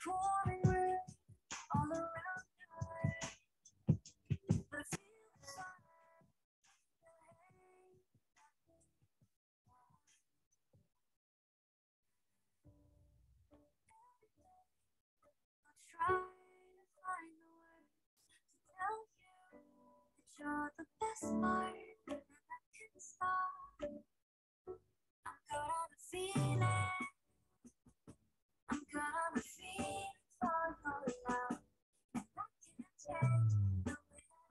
Pouring rain all around me, but I feel the sun. I'll try to find the words to tell you that you're the best part that I can stop. I'm good on the feeling. I'm good on the feeling for your love. And I can't change the way I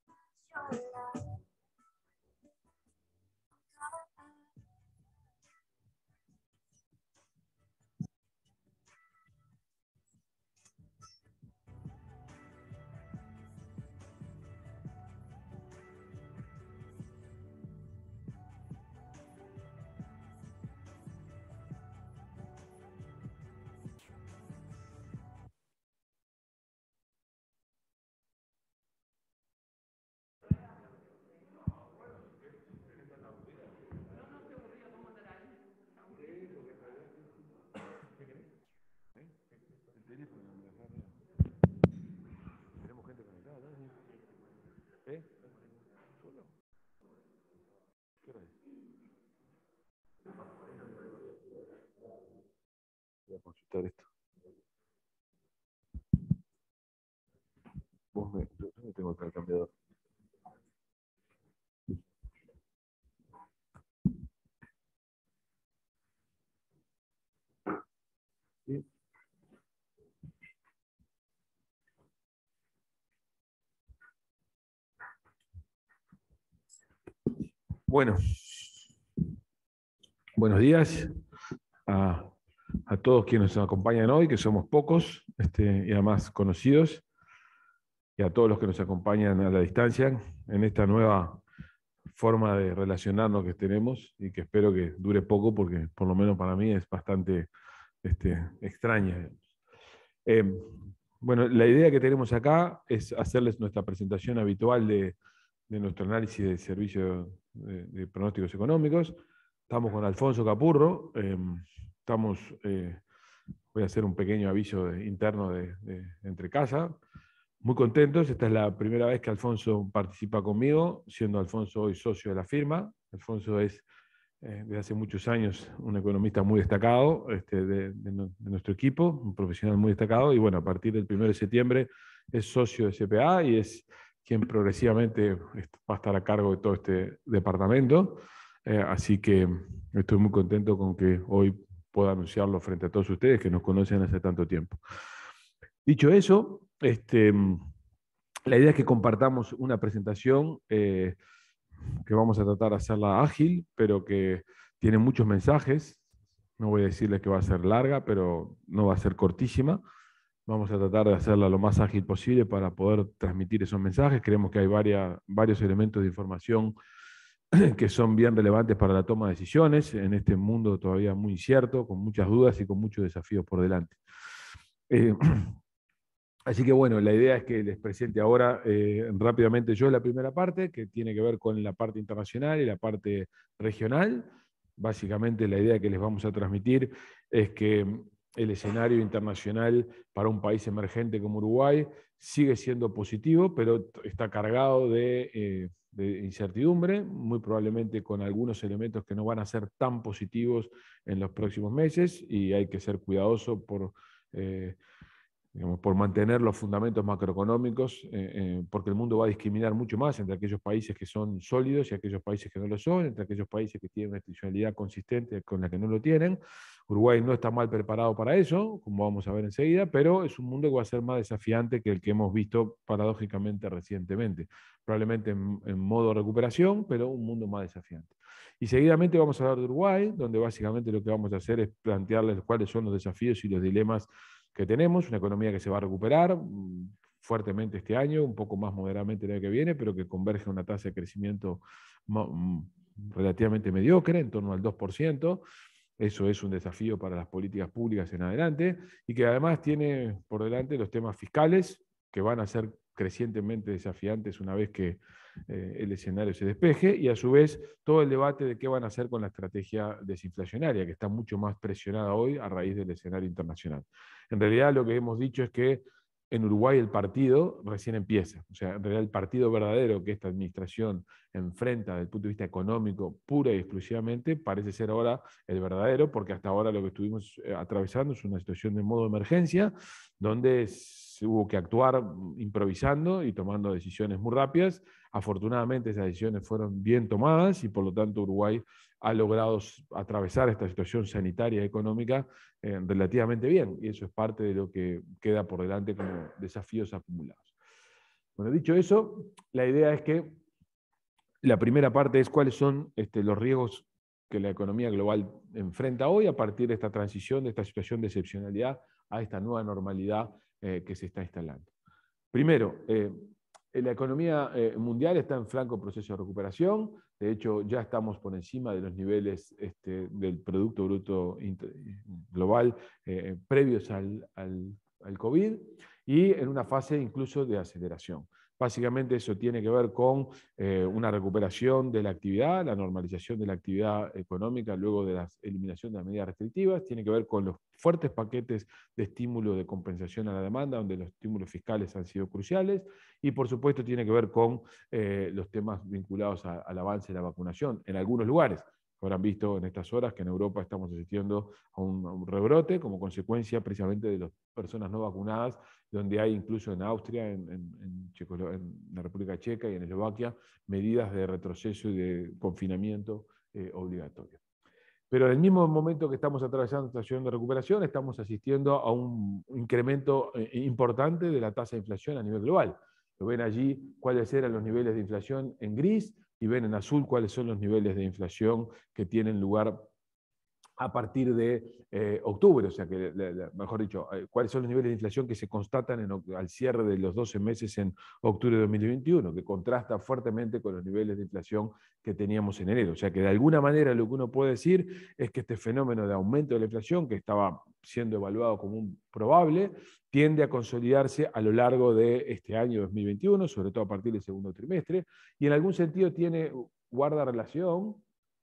feel about your love. Tenemos gente conectada, ¿no? ¿Eh? ¿Solo? ¿Qué hora es? Voy a consultar esto. Yo no tengo acá el cambiador. ¿Sí? Bueno, buenos días a todos quienes nos acompañan hoy, que somos pocos y además conocidos, y a todos los que nos acompañan a la distancia en esta nueva forma de relacionarnos que tenemos y que espero que dure poco porque por lo menos para mí es bastante extraña. Bueno, la idea que tenemos acá es hacerles nuestra presentación habitual de nuestro análisis de servicio de pronósticos económicos. Estamos con Alfonso Capurro. Voy a hacer un pequeño aviso interno de entre casa. Muy contentos. Esta es la primera vez que Alfonso participa conmigo, siendo Alfonso hoy socio de la firma. Alfonso es desde hace muchos años un economista muy destacado de nuestro equipo, un profesional muy destacado, y bueno, a partir del 1 de septiembre es socio de CPA y es quien progresivamente va a estar a cargo de todo este departamento. Así que estoy muy contento con que hoy pueda anunciarlo frente a todos ustedes que nos conocen hace tanto tiempo. Dicho eso, la idea es que compartamos una presentación que vamos a tratar de hacerla ágil, pero que tiene muchos mensajes. No voy a decirles que va a ser larga, pero no va a ser cortísima. Vamos a tratar de hacerla lo más ágil posible para poder transmitir esos mensajes. Creemos que hay varios elementos de información que son bien relevantes para la toma de decisiones en este mundo todavía muy incierto, con muchas dudas y con muchos desafíos por delante. Así que bueno, la idea es que les presente ahora rápidamente yo la primera parte, que tiene que ver con la parte internacional y la parte regional. Básicamente la idea que les vamos a transmitir es que el escenario internacional para un país emergente como Uruguay sigue siendo positivo, pero está cargado de incertidumbre, muy probablemente con algunos elementos que no van a ser tan positivos en los próximos meses, y hay que ser cuidadoso por mantener los fundamentos macroeconómicos, porque el mundo va a discriminar mucho más entre aquellos países que son sólidos y aquellos países que no lo son, entre aquellos países que tienen una institucionalidad consistente con la que no lo tienen. Uruguay no está mal preparado para eso, como vamos a ver enseguida, pero es un mundo que va a ser más desafiante que el que hemos visto paradójicamente recientemente. Probablemente en modo recuperación, pero un mundo más desafiante. Y seguidamente vamos a hablar de Uruguay, donde básicamente lo que vamos a hacer es plantearles cuáles son los desafíos y los dilemas que tenemos, una economía que se va a recuperar fuertemente este año, un poco más moderadamente el año que viene, pero que converge a una tasa de crecimiento relativamente mediocre, en torno al 2%. Eso es un desafío para las políticas públicas en adelante, y que además tiene por delante los temas fiscales, que van a ser crecientemente desafiantes una vez que el escenario se despeje, y a su vez todo el debate de qué van a hacer con la estrategia desinflacionaria, que está mucho más presionada hoy a raíz del escenario internacional. En realidad lo que hemos dicho es que en Uruguay el partido recién empieza. O sea, en realidad el partido verdadero que esta administración enfrenta desde el punto de vista económico pura y exclusivamente parece ser ahora el verdadero, porque hasta ahora lo que estuvimos atravesando es una situación de modo de emergencia, donde hubo que actuar improvisando y tomando decisiones muy rápidas. Afortunadamente esas decisiones fueron bien tomadas y por lo tanto Uruguay ha logrado atravesar esta situación sanitaria y económica relativamente bien, y eso es parte de lo que queda por delante como desafíos acumulados. Bueno, dicho eso, la idea es que la primera parte es cuáles son los riesgos que la economía global enfrenta hoy a partir de esta transición, de esta situación de excepcionalidad a esta nueva normalidad que se está instalando. Primero, la economía mundial está en franco proceso de recuperación. De hecho, ya estamos por encima de los niveles del Producto Bruto Global previos al COVID, y en una fase incluso de aceleración. Básicamente eso tiene que ver con una recuperación de la actividad, la normalización de la actividad económica luego de la eliminación de las medidas restrictivas, tiene que ver con los fuertes paquetes de estímulo de compensación a la demanda, donde los estímulos fiscales han sido cruciales, y por supuesto tiene que ver con los temas vinculados al avance de la vacunación en algunos lugares. Habrán visto en estas horas que en Europa estamos asistiendo a un rebrote como consecuencia precisamente de las personas no vacunadas, donde hay incluso en Austria, en la República Checa y en Eslovaquia medidas de retroceso y de confinamiento obligatorio. Pero en el mismo momento que estamos atravesando esta situación de recuperación, estamos asistiendo a un incremento importante de la tasa de inflación a nivel global. Lo ven allí cuáles eran los niveles de inflación en gris, y ven en azul cuáles son los niveles de inflación que tienen lugar a partir de octubre, o sea que, mejor dicho, cuáles son los niveles de inflación que se constatan al cierre de los 12 meses en octubre de 2021, que contrasta fuertemente con los niveles de inflación que teníamos en enero. O sea que de alguna manera lo que uno puede decir es que este fenómeno de aumento de la inflación, que estaba siendo evaluado como un probable, tiende a consolidarse a lo largo de este año 2021, sobre todo a partir del segundo trimestre, y en algún sentido guarda relación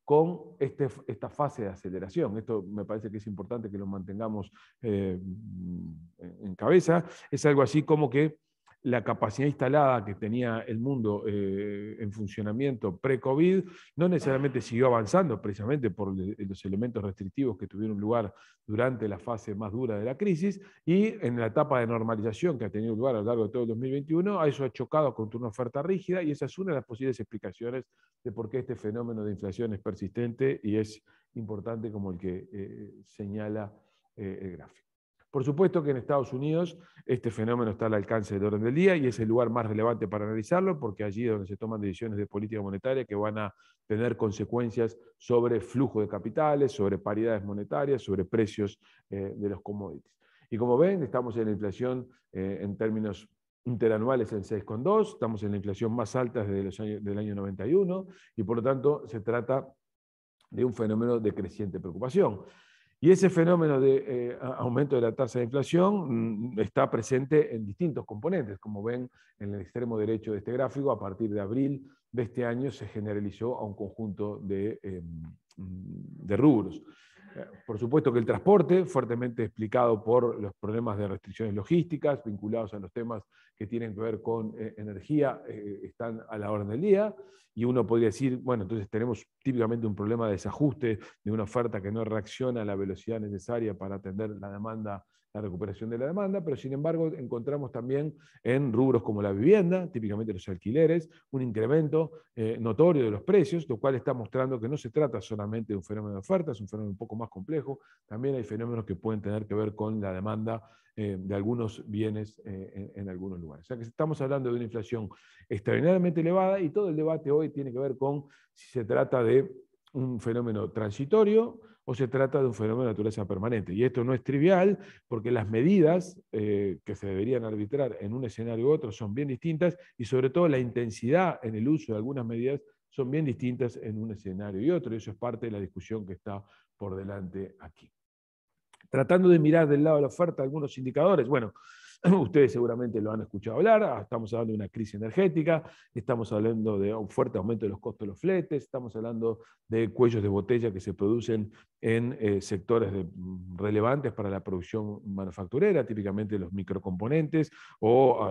con esta fase de aceleración. Esto me parece que es importante que lo mantengamos en cabeza. Es algo así como que la capacidad instalada que tenía el mundo en funcionamiento pre-COVID no necesariamente siguió avanzando, precisamente por los elementos restrictivos que tuvieron lugar durante la fase más dura de la crisis, y en la etapa de normalización que ha tenido lugar a lo largo de todo el 2021, eso ha chocado contra una oferta rígida, y esa es una de las posibles explicaciones de por qué este fenómeno de inflación es persistente y es importante como el que señala el gráfico. Por supuesto que en Estados Unidos este fenómeno está al alcance del orden del día y es el lugar más relevante para analizarlo, porque allí es donde se toman decisiones de política monetaria que van a tener consecuencias sobre flujo de capitales, sobre paridades monetarias, sobre precios de los commodities. Y como ven, estamos en la inflación en términos interanuales en 6,2, estamos en la inflación más alta desde del año 91 y por lo tanto se trata de un fenómeno de creciente preocupación. Y ese fenómeno de aumento de la tasa de inflación está presente en distintos componentes. Como ven en el extremo derecho de este gráfico, a partir de abril de este año se generalizó a un conjunto de rubros. Por supuesto que el transporte, fuertemente explicado por los problemas de restricciones logísticas vinculados a los temas que tienen que ver con energía, están a la orden del día. Y uno podría decir, bueno, entonces tenemos típicamente un problema de desajuste de una oferta que no reacciona a la velocidad necesaria para atender la demanda, la recuperación de la demanda, pero sin embargo encontramos también en rubros como la vivienda, típicamente los alquileres, un incremento notorio de los precios, lo cual está mostrando que no se trata solamente de un fenómeno de oferta, es un fenómeno un poco más complejo. También hay fenómenos que pueden tener que ver con la demanda de algunos bienes en algunos lugares. O sea que estamos hablando de una inflación extraordinariamente elevada y todo el debate hoy tiene que ver con si se trata de un fenómeno transitorio o se trata de un fenómeno de naturaleza permanente. Y esto no es trivial porque las medidas que se deberían arbitrar en un escenario u otro son bien distintas y sobre todo la intensidad en el uso de algunas medidas son bien distintas en un escenario y otro. Y eso es parte de la discusión que está por delante aquí. Tratando de mirar del lado de la oferta algunos indicadores, bueno, ustedes seguramente lo han escuchado hablar, estamos hablando de una crisis energética, estamos hablando de un fuerte aumento de los costos de los fletes, estamos hablando de cuellos de botella que se producen en sectores relevantes para la producción manufacturera, típicamente los microcomponentes o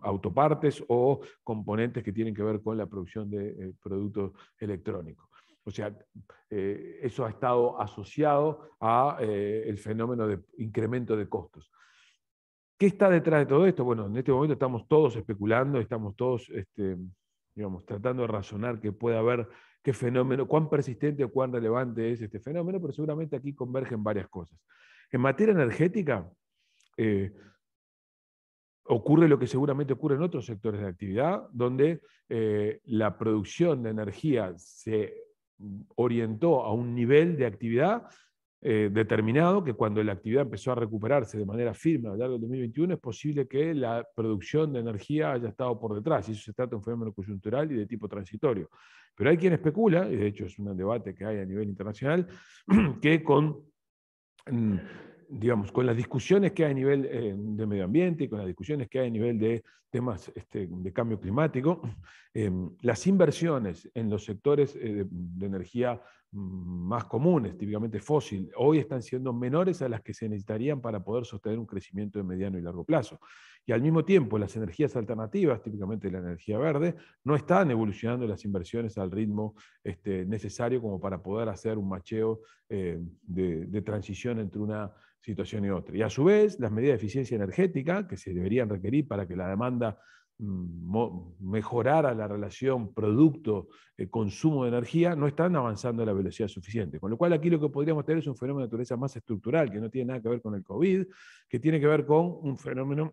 autopartes o componentes que tienen que ver con la producción de productos electrónicos. O sea, eso ha estado asociado a el fenómeno de incremento de costos. ¿Qué está detrás de todo esto? Bueno, en este momento estamos todos especulando, estamos todos digamos, tratando de razonar que puede haber qué fenómeno, cuán persistente o cuán relevante es este fenómeno, pero seguramente aquí convergen varias cosas. En materia energética, ocurre lo que seguramente ocurre en otros sectores de actividad, donde la producción de energía se orientó a un nivel de actividad determinado, que cuando la actividad empezó a recuperarse de manera firme a lo largo del 2021, es posible que la producción de energía haya estado por detrás, y eso se trata de un fenómeno coyuntural y de tipo transitorio. Pero hay quien especula, y de hecho es un debate que hay a nivel internacional, que digamos, con las discusiones que hay a nivel de medio ambiente y con las discusiones que hay a nivel de temas de cambio climático, las inversiones en los sectores de energía más comunes, típicamente fósil, hoy están siendo menores a las que se necesitarían para poder sostener un crecimiento de mediano y largo plazo. Y al mismo tiempo, las energías alternativas, típicamente la energía verde, no están evolucionando las inversiones al ritmo necesario como para poder hacer un macheo de transición entre una situación y otra. Y a su vez, las medidas de eficiencia energética que se deberían requerir para que la demanda mejorara la relación producto-consumo de energía, no están avanzando a la velocidad suficiente. Con lo cual aquí lo que podríamos tener es un fenómeno de naturaleza más estructural, que no tiene nada que ver con el COVID, que tiene que ver con un fenómeno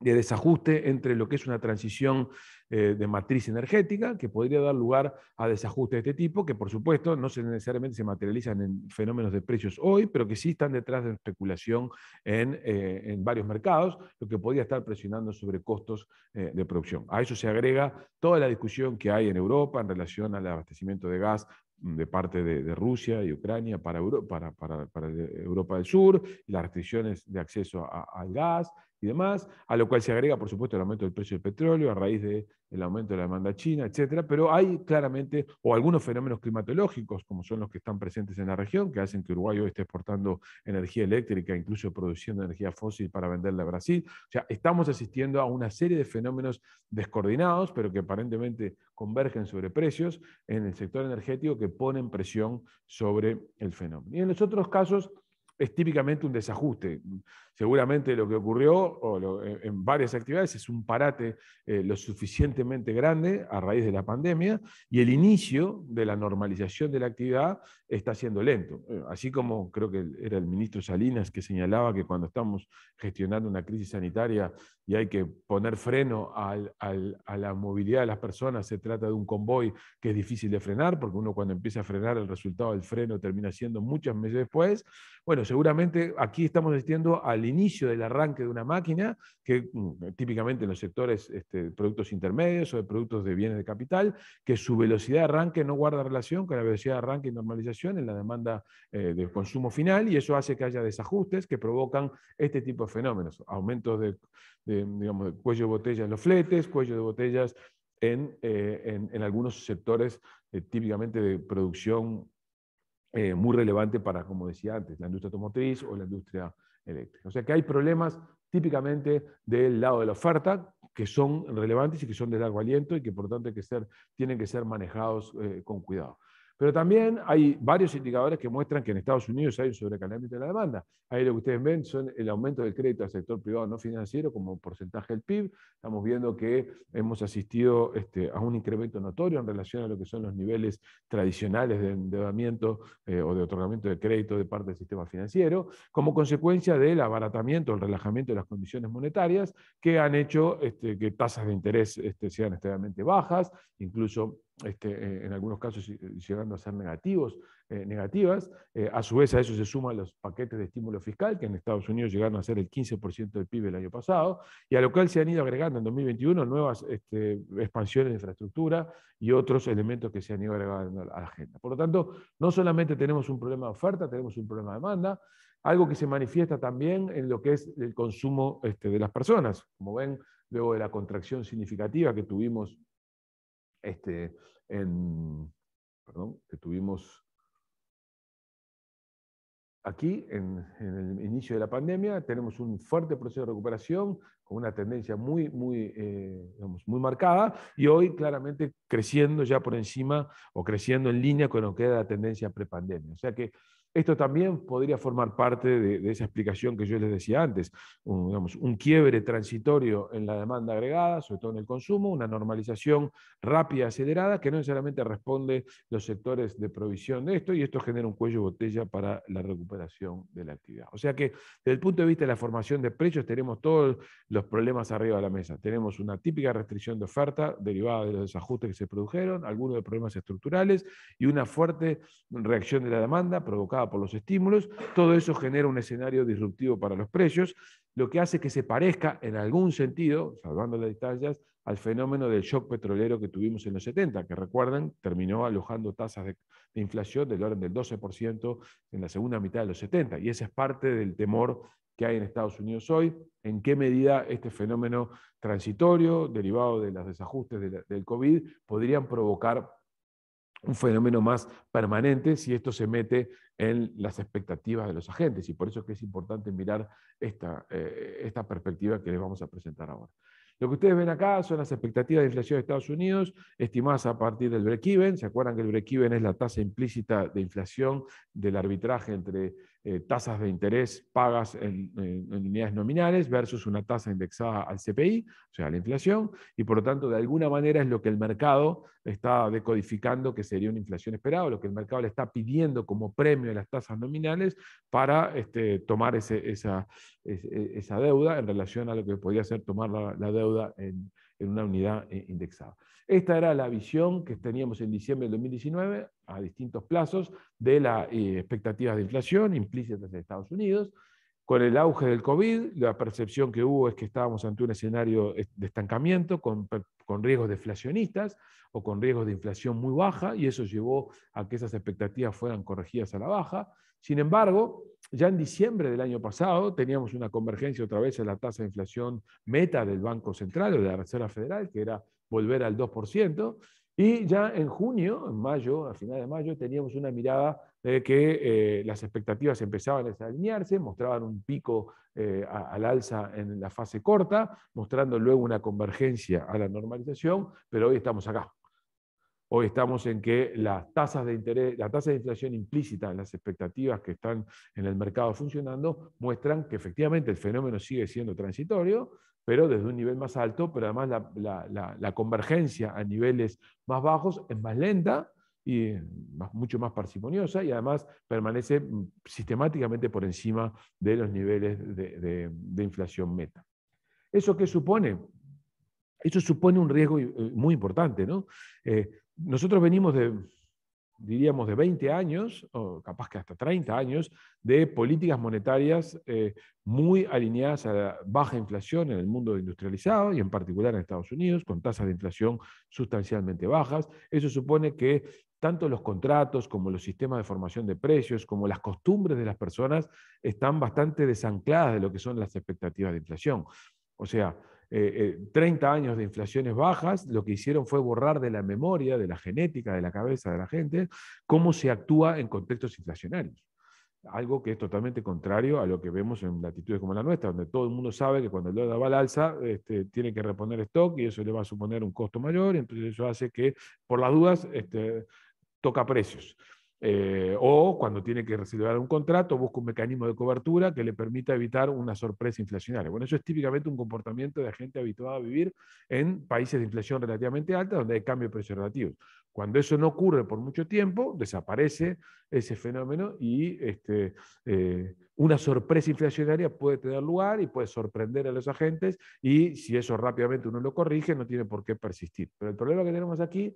de desajuste entre lo que es una transición de matriz energética, que podría dar lugar a desajustes de este tipo, que por supuesto no necesariamente se materializan en fenómenos de precios hoy, pero que sí están detrás de especulación en varios mercados, lo que podría estar presionando sobre costos de producción. A eso se agrega toda la discusión que hay en Europa en relación al abastecimiento de gas de parte de Rusia y Ucrania para Europa del Sur, y las restricciones de acceso al gas y demás, a lo cual se agrega, por supuesto, el aumento del precio del petróleo a raíz del aumento de la demanda china, etcétera. Pero hay claramente, o algunos fenómenos climatológicos, como son los que están presentes en la región, que hacen que Uruguay hoy esté exportando energía eléctrica, incluso produciendo energía fósil para venderla a Brasil. O sea, estamos asistiendo a una serie de fenómenos descoordinados, pero que aparentemente convergen sobre precios en el sector energético que ponen presión sobre el fenómeno. Y en los otros casos es típicamente un desajuste. Seguramente lo que ocurrió en varias actividades es un parate lo suficientemente grande a raíz de la pandemia, y el inicio de la normalización de la actividad está siendo lento. Así como creo que era el ministro Salinas que señalaba que cuando estamos gestionando una crisis sanitaria y hay que poner freno a la movilidad de las personas, se trata de un convoy que es difícil de frenar, porque uno cuando empieza a frenar el resultado del freno termina siendo muchos meses después. Bueno, seguramente aquí estamos asistiendo al inicio del arranque de una máquina que típicamente en los sectores productos intermedios o de productos de bienes de capital, que su velocidad de arranque no guarda relación con la velocidad de arranque y normalización en la demanda del consumo final, y eso hace que haya desajustes que provocan este tipo de fenómenos, aumentos digamos, de cuello de botella en los fletes, cuello de botellas en algunos sectores típicamente de producción muy relevante para, como decía antes, la industria automotriz o la industria eléctrica. O sea que hay problemas típicamente del lado de la oferta que son relevantes y que son de largo aliento y que por tanto tienen que ser manejados con cuidado. Pero también hay varios indicadores que muestran que en Estados Unidos hay un sobrecalentamiento de la demanda. Ahí lo que ustedes ven son el aumento del crédito al sector privado no financiero como porcentaje del PIB. Estamos viendo que hemos asistido a un incremento notorio en relación a lo que son los niveles tradicionales de endeudamiento o de otorgamiento de crédito de parte del sistema financiero, como consecuencia del abaratamiento, el relajamiento de las condiciones monetarias que han hecho que tasas de interés sean extremadamente bajas, incluso en algunos casos llegando a ser negativas. A su vez a eso se suman los paquetes de estímulo fiscal, que en Estados Unidos llegaron a ser el 15% del PIB el año pasado, y a lo cual se han ido agregando en 2021 nuevas expansiones de infraestructura y otros elementos que se han ido agregando a la agenda. Por lo tanto, no solamente tenemos un problema de oferta, tenemos un problema de demanda, algo que se manifiesta también en lo que es el consumo de las personas. Como ven, luego de la contracción significativa que tuvimos aquí en el inicio de la pandemia, tenemos un fuerte proceso de recuperación con una tendencia muy marcada, y hoy claramente creciendo ya por encima o creciendo en línea con lo que era la tendencia prepandemia. O sea que esto también podría formar parte de esa explicación que yo les decía antes, un quiebre transitorio en la demanda agregada, sobre todo en el consumo, una normalización rápida, acelerada, que no necesariamente responde los sectores de provisión de esto, y esto genera un cuello de botella para la recuperación de la actividad. O sea que desde el punto de vista de la formación de precios tenemos todos los problemas arriba de la mesa. Tenemos una típica restricción de oferta derivada de los desajustes que se produjeron, algunos de problemas estructurales y una fuerte reacción de la demanda provocada por los estímulos. Todo eso genera un escenario disruptivo para los precios, lo que hace que se parezca en algún sentido, salvando las distancias, al fenómeno del shock petrolero que tuvimos en los 70, que recuerdan, terminó alojando tasas de inflación del orden del 12% en la segunda mitad de los 70, y esa es parte del temor que hay en Estados Unidos hoy, en qué medida este fenómeno transitorio, derivado de los desajustes del COVID, podrían provocar un fenómeno más permanente si esto se mete en las expectativas de los agentes, y por eso es que es importante mirar esta perspectiva que les vamos a presentar ahora. Lo que ustedes ven acá son las expectativas de inflación de Estados Unidos, estimadas a partir del break-even. ¿Se acuerdan que el break-even es la tasa implícita de inflación del arbitraje entre tasas de interés pagas en unidades nominales versus una tasa indexada al CPI, o sea, a la inflación, y por lo tanto, de alguna manera es lo que el mercado está decodificando que sería una inflación esperada, lo que el mercado le está pidiendo como premio a las tasas nominales para tomar esa deuda en relación a lo que podría ser tomar la deuda en una unidad indexada. Esta era la visión que teníamos en diciembre del 2019 a distintos plazos de las expectativas de inflación implícitas de Estados Unidos. Con el auge del COVID, la percepción que hubo es que estábamos ante un escenario de estancamiento con riesgos deflacionistas o con riesgos de inflación muy baja, y eso llevó a que esas expectativas fueran corregidas a la baja. Sin embargo, ya en diciembre del año pasado teníamos una convergencia otra vez en la tasa de inflación meta del Banco Central o de la Reserva Federal, que era volver al 2%, y ya en junio, en mayo, a finales de mayo, teníamos una mirada de que las expectativas empezaban a desalinearse, mostraban un pico al alza en la fase corta, mostrando luego una convergencia a la normalización, pero hoy estamos acá. Hoy estamos en que las tasas de interés, la tasa de inflación implícita en las expectativas que están en el mercado funcionando muestran que efectivamente el fenómeno sigue siendo transitorio, pero desde un nivel más alto, pero además la convergencia a niveles más bajos es más lenta y mucho más parsimoniosa, y además permanece sistemáticamente por encima de los niveles de inflación meta. ¿Eso qué supone? Eso supone un riesgo muy importante, ¿no? Nosotros venimos diríamos, de 20 años, o capaz que hasta 30 años, de políticas monetarias muy alineadas a la baja inflación en el mundo industrializado y en particular en Estados Unidos, con tasas de inflación sustancialmente bajas. Eso supone que tanto los contratos como los sistemas de formación de precios, como las costumbres de las personas, están bastante desancladas de lo que son las expectativas de inflación. O sea, 30 años de inflaciones bajas, lo que hicieron fue borrar de la memoria, de la genética, de la cabeza de la gente, cómo se actúa en contextos inflacionarios. Algo que es totalmente contrario a lo que vemos en latitudes como la nuestra, donde todo el mundo sabe que cuando el dólar va al alza, tiene que reponer stock y eso le va a suponer un costo mayor, y entonces eso hace que, por las dudas, toca precios. O cuando tiene que reservar un contrato, busca un mecanismo de cobertura que le permita evitar una sorpresa inflacionaria. Bueno, eso es típicamente un comportamiento de gente habituada a vivir en países de inflación relativamente alta, donde hay cambio de precios relativos. Cuando eso no ocurre por mucho tiempo, desaparece ese fenómeno y una sorpresa inflacionaria puede tener lugar y puede sorprender a los agentes, y si eso rápidamente uno lo corrige, no tiene por qué persistir. Pero el problema que tenemos aquí,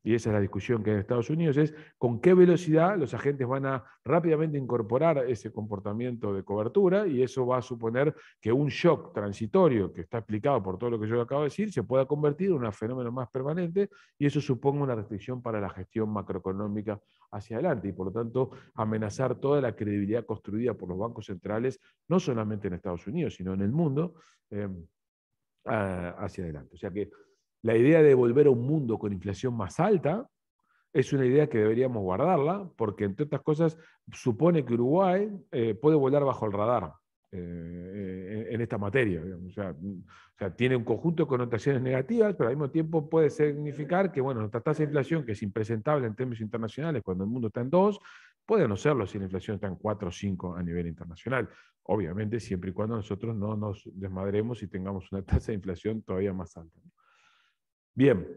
y esa es la discusión que hay en Estados Unidos, es con qué velocidad los agentes van a rápidamente incorporar ese comportamiento de cobertura, y eso va a suponer que un shock transitorio, que está explicado por todo lo que yo acabo de decir, se pueda convertir en un fenómeno más permanente, y eso suponga una restricción para la gestión macroeconómica hacia adelante, y por lo tanto amenazar toda la credibilidad construida por los bancos centrales, no solamente en Estados Unidos, sino en el mundo, hacia adelante. O sea que la idea de volver a un mundo con inflación más alta es una idea que deberíamos guardarla, porque entre otras cosas supone que Uruguay puede volar bajo el radar en esta materia. O sea, tiene un conjunto de connotaciones negativas, pero al mismo tiempo puede significar que, bueno, nuestra tasa de inflación, que es impresentable en términos internacionales cuando el mundo está en 2, puede no serlo si la inflación está en 4 o 5 a nivel internacional. Obviamente, siempre y cuando nosotros no nos desmadremos y tengamos una tasa de inflación todavía más alta. Bien,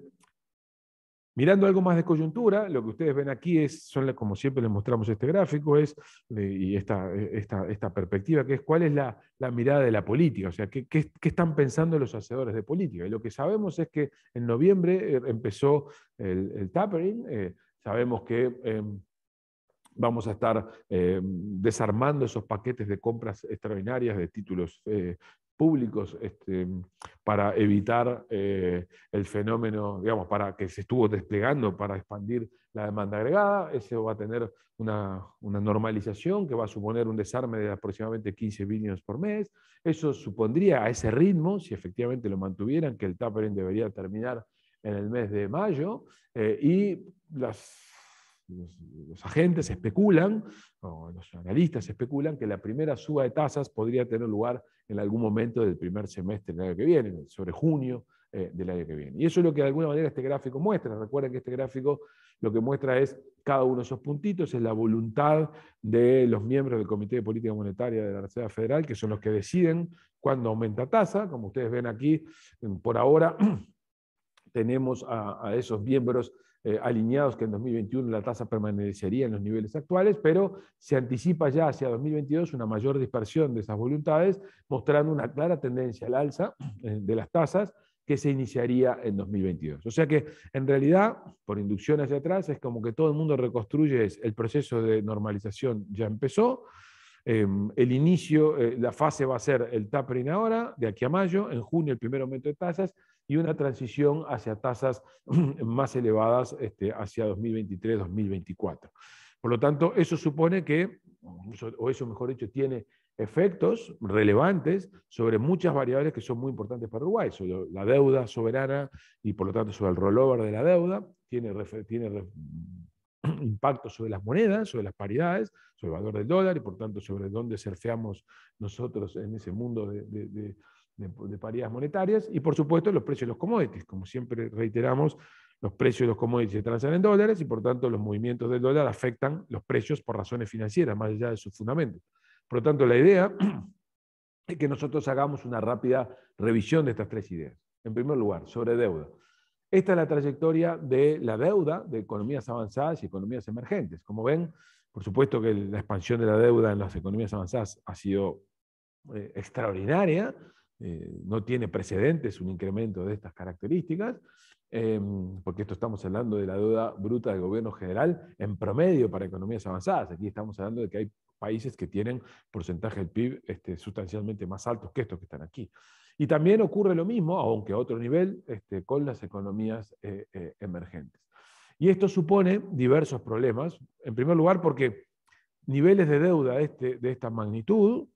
mirando algo más de coyuntura, lo que ustedes ven aquí como siempre les mostramos este gráfico, y esta perspectiva, que es cuál es la mirada de la política, o sea, qué están pensando los hacedores de política. Y lo que sabemos es que en noviembre empezó el tapering, sabemos que vamos a estar desarmando esos paquetes de compras extraordinarias de títulos públicos para evitar el fenómeno, digamos, para que se estuvo desplegando para expandir la demanda agregada. Eso va a tener una normalización que va a suponer un desarme de aproximadamente 15 billones por mes. Eso supondría, a ese ritmo, si efectivamente lo mantuvieran, que el tapering debería terminar en el mes de mayo, y los agentes especulan, o los analistas especulan, que la primera suba de tasas podría tener lugar en algún momento del primer semestre del año que viene, sobre junio del año que viene. Y eso es lo que de alguna manera este gráfico muestra. Recuerden que este gráfico lo que muestra es cada uno de esos puntitos, es la voluntad de los miembros del Comité de Política Monetaria de la Reserva Federal, que son los que deciden cuándo aumenta tasa. Como ustedes ven aquí, por ahora tenemos a esos miembros alineados que en 2021 la tasa permanecería en los niveles actuales, pero se anticipa ya hacia 2022 una mayor dispersión de esas voluntades, mostrando una clara tendencia al alza de las tasas que se iniciaría en 2022. O sea que, en realidad, por inducción hacia atrás, es como que todo el mundo reconstruye el proceso de normalización ya empezó, El inicio, la fase va a ser el tapering ahora, de aquí a mayo, en junio el primer aumento de tasas y una transición hacia tasas más elevadas hacia 2023-2024. Por lo tanto, eso supone que, o eso mejor dicho, tiene efectos relevantes sobre muchas variables que son muy importantes para Uruguay, sobre la deuda soberana y por lo tanto sobre el rollover de la deuda, tiene impacto sobre las monedas, sobre las paridades, sobre el valor del dólar y por tanto sobre dónde surfeamos nosotros en ese mundo de paridades monetarias y por supuesto los precios de los commodities. Como siempre reiteramos, los precios de los commodities se transan en dólares y por tanto los movimientos del dólar afectan los precios por razones financieras, más allá de sus fundamentos. Por lo tanto, la idea es que nosotros hagamos una rápida revisión de estas tres ideas. En primer lugar, sobre deuda. Esta es la trayectoria de la deuda de economías avanzadas y economías emergentes. Como ven, por supuesto que la expansión de la deuda en las economías avanzadas ha sido extraordinaria, no tiene precedentes un incremento de estas características, porque esto estamos hablando de la deuda bruta del gobierno general en promedio para economías avanzadas. Aquí estamos hablando de que hay países que tienen porcentaje del PIB sustancialmente más altos que estos que están aquí. Y también ocurre lo mismo, aunque a otro nivel, con las economías emergentes. Y esto supone diversos problemas. En primer lugar, porque niveles de deuda de esta magnitud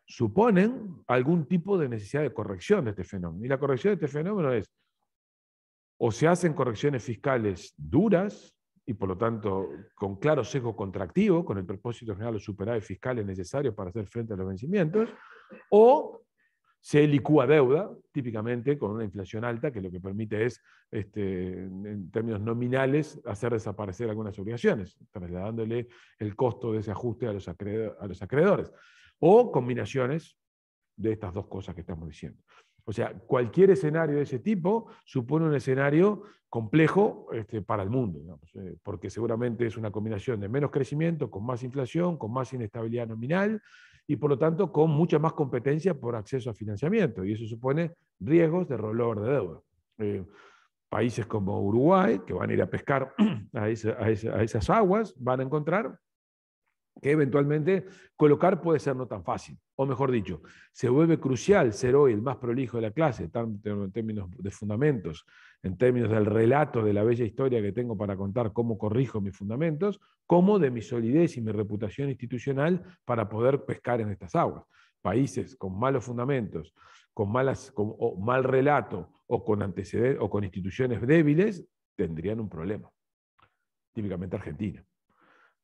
suponen algún tipo de necesidad de corrección de este fenómeno. Y la corrección de este fenómeno es, o se hacen correcciones fiscales duras, y por lo tanto con claro sesgo contractivo, con el propósito general de los superávit fiscales necesarios para hacer frente a los vencimientos, o se licúa deuda, típicamente con una inflación alta, que lo que permite es, en términos nominales, hacer desaparecer algunas obligaciones, trasladándole el costo de ese ajuste a los acreedores. O combinaciones de estas dos cosas que estamos diciendo. O sea, cualquier escenario de ese tipo supone un escenario complejo para el mundo, digamos, porque seguramente es una combinación de menos crecimiento, con más inflación, con más inestabilidad nominal, y por lo tanto con mucha más competencia por acceso a financiamiento, y eso supone riesgos de rollover de deuda. Países como Uruguay, que van a ir a pescar a esas aguas, van a encontrar que eventualmente colocar puede ser no tan fácil. O mejor dicho, se vuelve crucial ser hoy el más prolijo de la clase, tanto en términos de fundamentos, en términos del relato de la bella historia que tengo para contar cómo corrijo mis fundamentos, como de mi solidez y mi reputación institucional para poder pescar en estas aguas. Países con malos fundamentos, con mal relato o con antecedentes o con instituciones débiles, tendrían un problema. Típicamente Argentina.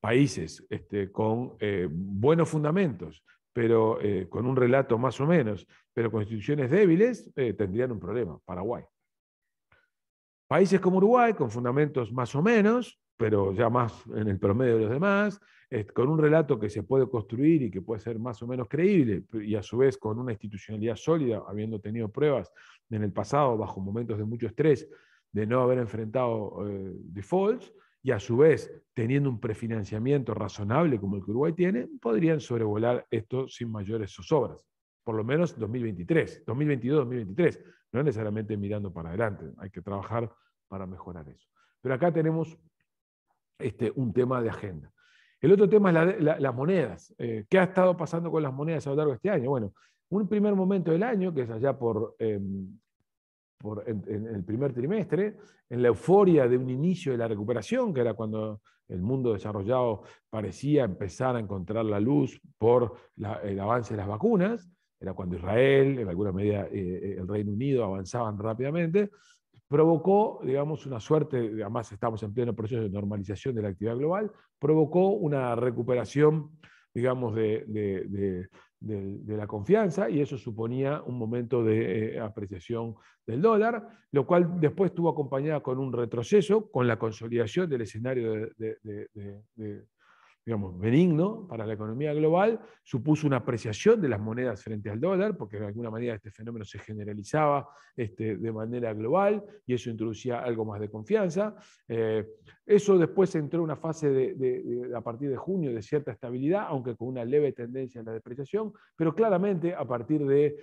Países con buenos fundamentos, pero con un relato más o menos, pero con instituciones débiles, tendrían un problema. Paraguay. Países como Uruguay, con fundamentos más o menos, pero ya más en el promedio de los demás, con un relato que se puede construir y que puede ser más o menos creíble, y a su vez con una institucionalidad sólida, habiendo tenido pruebas en el pasado bajo momentos de mucho estrés, de no haber enfrentado defaults, y a su vez teniendo un prefinanciamiento razonable como el que Uruguay tiene, podrían sobrevolar esto sin mayores zozobras. Por lo menos 2023, 2022, 2023. No necesariamente mirando para adelante. Hay que trabajar para mejorar eso. Pero acá tenemos un tema de agenda. El otro tema es las monedas. ¿Qué ha estado pasando con las monedas a lo largo de este año? Bueno, un primer momento del año, que es allá en el primer trimestre, en la euforia de un inicio de la recuperación, que era cuando el mundo desarrollado parecía empezar a encontrar la luz por el avance de las vacunas, era cuando Israel, en alguna medida el Reino Unido avanzaban rápidamente, provocó, digamos, una suerte, además estamos en pleno proceso de normalización de la actividad global, provocó una recuperación, digamos, de la confianza, y eso suponía un momento de apreciación del dólar, lo cual después estuvo acompañada con un retroceso, con la consolidación del escenario digamos, benigno para la economía global, supuso una apreciación de las monedas frente al dólar, porque de alguna manera este fenómeno se generalizaba de manera global, y eso introducía algo más de confianza. Eso después entró en una fase a partir de junio de cierta estabilidad, aunque con una leve tendencia en la depreciación, pero claramente a partir de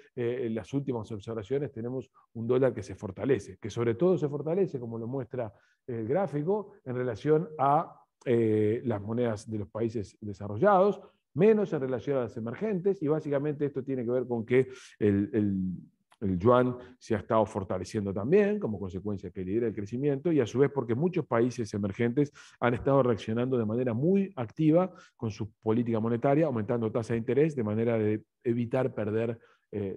las últimas observaciones tenemos un dólar que se fortalece, que sobre todo se fortalece, como lo muestra el gráfico, en relación a las monedas de los países desarrollados, menos en relación a las emergentes, y básicamente esto tiene que ver con que el yuan se ha estado fortaleciendo también como consecuencia que lidera el crecimiento, y a su vez porque muchos países emergentes han estado reaccionando de manera muy activa con su política monetaria, aumentando tasa de interés de manera de evitar perder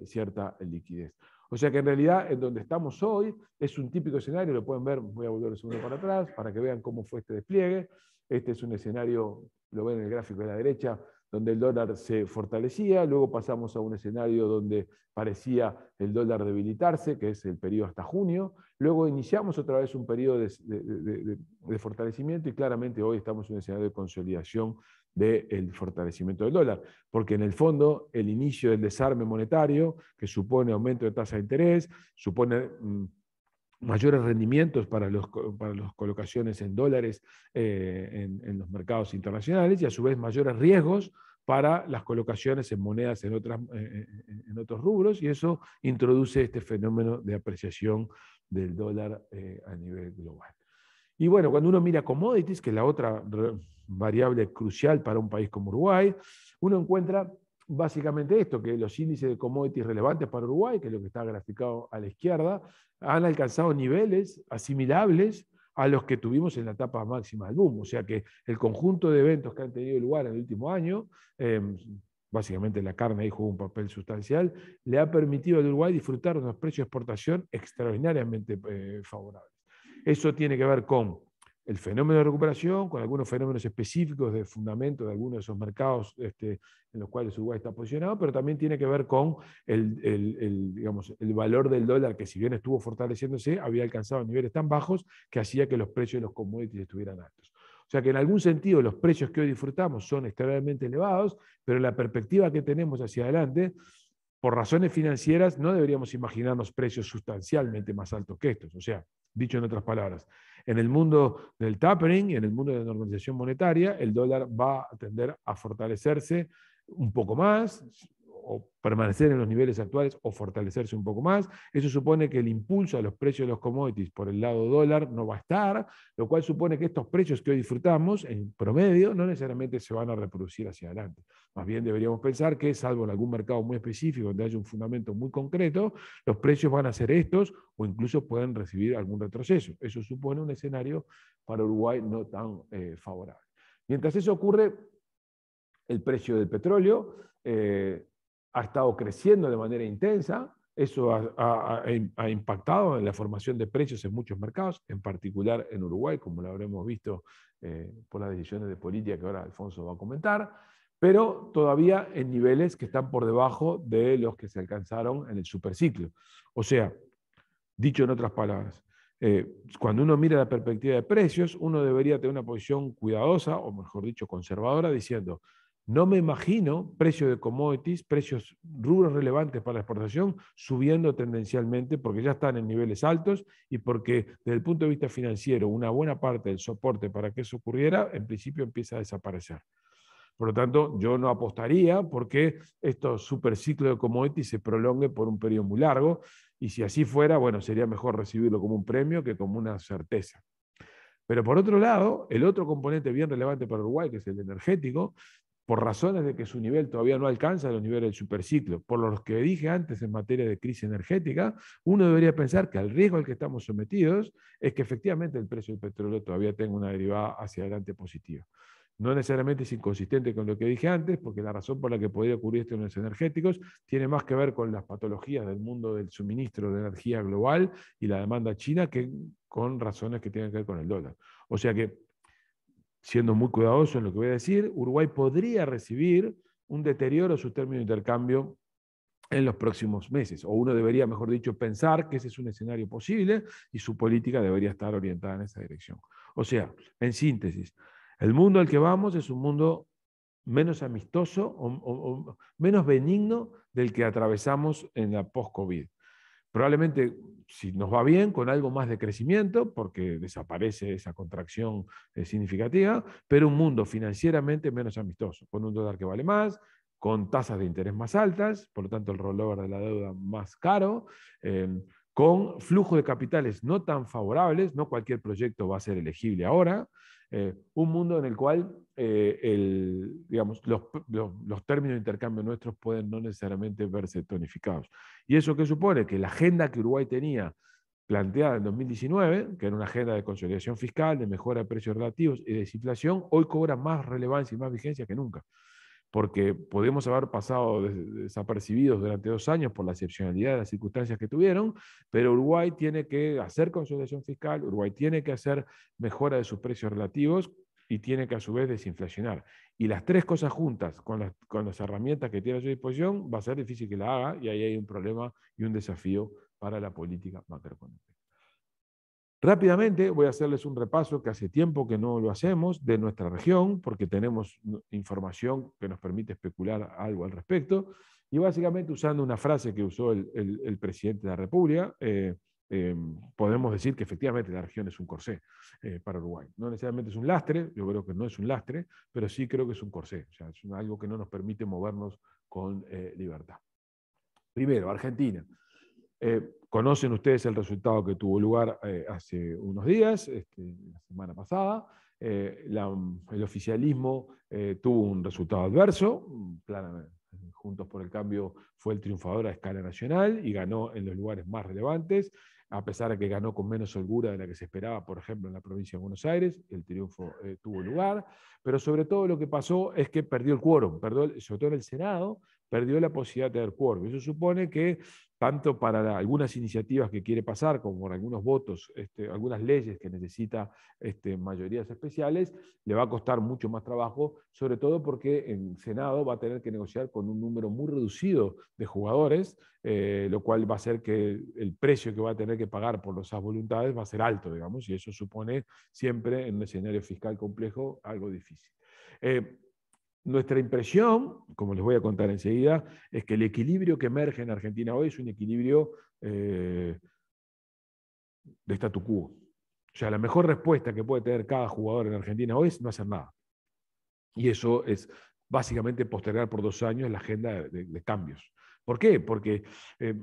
cierta liquidez. O sea que en realidad en donde estamos hoy es un típico escenario, lo pueden ver, voy a volver un segundo para atrás para que vean cómo fue este despliegue. Este es un escenario, lo ven en el gráfico de la derecha, donde el dólar se fortalecía, luego pasamos a un escenario donde parecía el dólar debilitarse, que es el periodo hasta junio, luego iniciamos otra vez un periodo de fortalecimiento y claramente hoy estamos en un escenario de consolidación del fortalecimiento del dólar, porque en el fondo el inicio del desarme monetario, que supone aumento de tasa de interés, supone mayores rendimientos para las colocaciones en dólares en los mercados internacionales y a su vez mayores riesgos para las colocaciones en monedas en otros rubros, y eso introduce este fenómeno de apreciación del dólar a nivel global. Y bueno, cuando uno mira commodities, que es la otra variable crucial para un país como Uruguay, uno encuentra básicamente esto, que los índices de commodities relevantes para Uruguay, que es lo que está graficado a la izquierda, han alcanzado niveles asimilables a los que tuvimos en la etapa máxima del boom. O sea que el conjunto de eventos que han tenido lugar en el último año, básicamente la carne ahí jugó un papel sustancial, le ha permitido al Uruguay disfrutar de unos precios de exportación extraordinariamente favorables. Eso tiene que ver con el fenómeno de recuperación, con algunos fenómenos específicos de fundamento de algunos de esos mercados en los cuales Uruguay está posicionado, pero también tiene que ver con digamos, el valor del dólar, que si bien estuvo fortaleciéndose, había alcanzado niveles tan bajos que hacía que los precios de los commodities estuvieran altos. O sea que en algún sentido los precios que hoy disfrutamos son extremadamente elevados, pero la perspectiva que tenemos hacia adelante, por razones financieras, no deberíamos imaginarnos precios sustancialmente más altos que estos. O sea, dicho en otras palabras, en el mundo del tapering y en el mundo de la normalización monetaria, el dólar va a tender a fortalecerse un poco más, o permanecer en los niveles actuales o fortalecerse un poco más. Eso supone que el impulso a los precios de los commodities por el lado dólar no va a estar, lo cual supone que estos precios que hoy disfrutamos, en promedio, no necesariamente se van a reproducir hacia adelante. Más bien deberíamos pensar que, salvo en algún mercado muy específico, donde haya un fundamento muy concreto, los precios van a ser estos o incluso pueden recibir algún retroceso. Eso supone un escenario para Uruguay no tan favorable. Mientras eso ocurre, el precio del petróleo ha estado creciendo de manera intensa. Eso ha impactado en la formación de precios en muchos mercados, en particular en Uruguay, como lo habremos visto por las decisiones de política que ahora Alfonso va a comentar, pero todavía en niveles que están por debajo de los que se alcanzaron en el superciclo. O sea, dicho en otras palabras, cuando uno mira la perspectiva de precios, uno debería tener una posición cuidadosa, o mejor dicho, conservadora, diciendo: no me imagino precios de commodities, precios rubros relevantes para la exportación, subiendo tendencialmente, porque ya están en niveles altos y porque desde el punto de vista financiero una buena parte del soporte para que eso ocurriera, en principio empieza a desaparecer. Por lo tanto, yo no apostaría porque estos superciclos de commodities se prolongue por un periodo muy largo, y si así fuera, bueno, sería mejor recibirlo como un premio que como una certeza. Pero por otro lado, el otro componente bien relevante para Uruguay, que es el energético, por razones de que su nivel todavía no alcanza los niveles del superciclo, por los que dije antes en materia de crisis energética, uno debería pensar que el riesgo al que estamos sometidos es que efectivamente el precio del petróleo todavía tenga una derivada hacia adelante positiva. No necesariamente es inconsistente con lo que dije antes, porque la razón por la que podría ocurrir esto en los energéticos tiene más que ver con las patologías del mundo del suministro de energía global y la demanda china que con razones que tienen que ver con el dólar. O sea que, siendo muy cuidadoso en lo que voy a decir, Uruguay podría recibir un deterioro de su término de intercambio en los próximos meses, o uno debería, mejor dicho, pensar que ese es un escenario posible y su política debería estar orientada en esa dirección. O sea, en síntesis, el mundo al que vamos es un mundo menos amistoso o menos benigno del que atravesamos en la post-COVID. Probablemente, si nos va bien, con algo más de crecimiento, porque desaparece esa contracción significativa, pero un mundo financieramente menos amistoso, con un dólar que vale más, con tasas de interés más altas, por lo tanto el rollover de la deuda más caro, con flujo de capitales no tan favorables, no cualquier proyecto va a ser elegible ahora, un mundo en el cual digamos, los términos de intercambio nuestros pueden no necesariamente verse tonificados. ¿Y eso qué supone? Que la agenda que Uruguay tenía planteada en 2019, que era una agenda de consolidación fiscal, de mejora de precios relativos y de desinflación, hoy cobra más relevancia y más vigencia que nunca. Porque podemos haber pasado desapercibidos durante 2 años por la excepcionalidad de las circunstancias que tuvieron, pero Uruguay tiene que hacer consolidación fiscal, Uruguay tiene que hacer mejora de sus precios relativos y tiene que a su vez desinflacionar. Y las 3 cosas juntas, con las herramientas que tiene a su disposición, va a ser difícil que la haga, y ahí hay un problema y un desafío para la política macroeconómica. Rápidamente voy a hacerles un repaso que hace tiempo que no lo hacemos de nuestra región, porque tenemos información que nos permite especular algo al respecto, y básicamente usando una frase que usó el presidente de la República, podemos decir que efectivamente la región es un corsé para Uruguay. No necesariamente es un lastre, yo creo que no es un lastre, pero sí creo que es un corsé, o sea, es algo que no nos permite movernos con libertad. Primero, Argentina. Conocen ustedes el resultado que tuvo lugar hace unos días, la semana pasada. El oficialismo tuvo un resultado adverso. Claramente, Juntos por el Cambio fue el triunfador a escala nacional y ganó en los lugares más relevantes, a pesar de que ganó con menos holgura de la que se esperaba, por ejemplo, en la provincia de Buenos Aires. El triunfo tuvo lugar, pero sobre todo lo que pasó es que perdió el quórum, sobre todo en el Senado, perdió la posibilidad de tener quórum. Eso supone que tanto para algunas iniciativas que quiere pasar, como por algunos votos, algunas leyes que necesita mayorías especiales, le va a costar mucho más trabajo, sobre todo porque en Senado va a tener que negociar con un número muy reducido de jugadores, lo cual va a hacer que el precio que va a tener que pagar por esas voluntades va a ser alto, digamos, y eso supone siempre en un escenario fiscal complejo algo difícil. Nuestra impresión, como les voy a contar enseguida, es que el equilibrio que emerge en Argentina hoy es un equilibrio de statu quo. O sea, la mejor respuesta que puede tener cada jugador en Argentina hoy es no hacer nada. Y eso es básicamente postergar por 2 años la agenda de cambios. ¿Por qué? Porque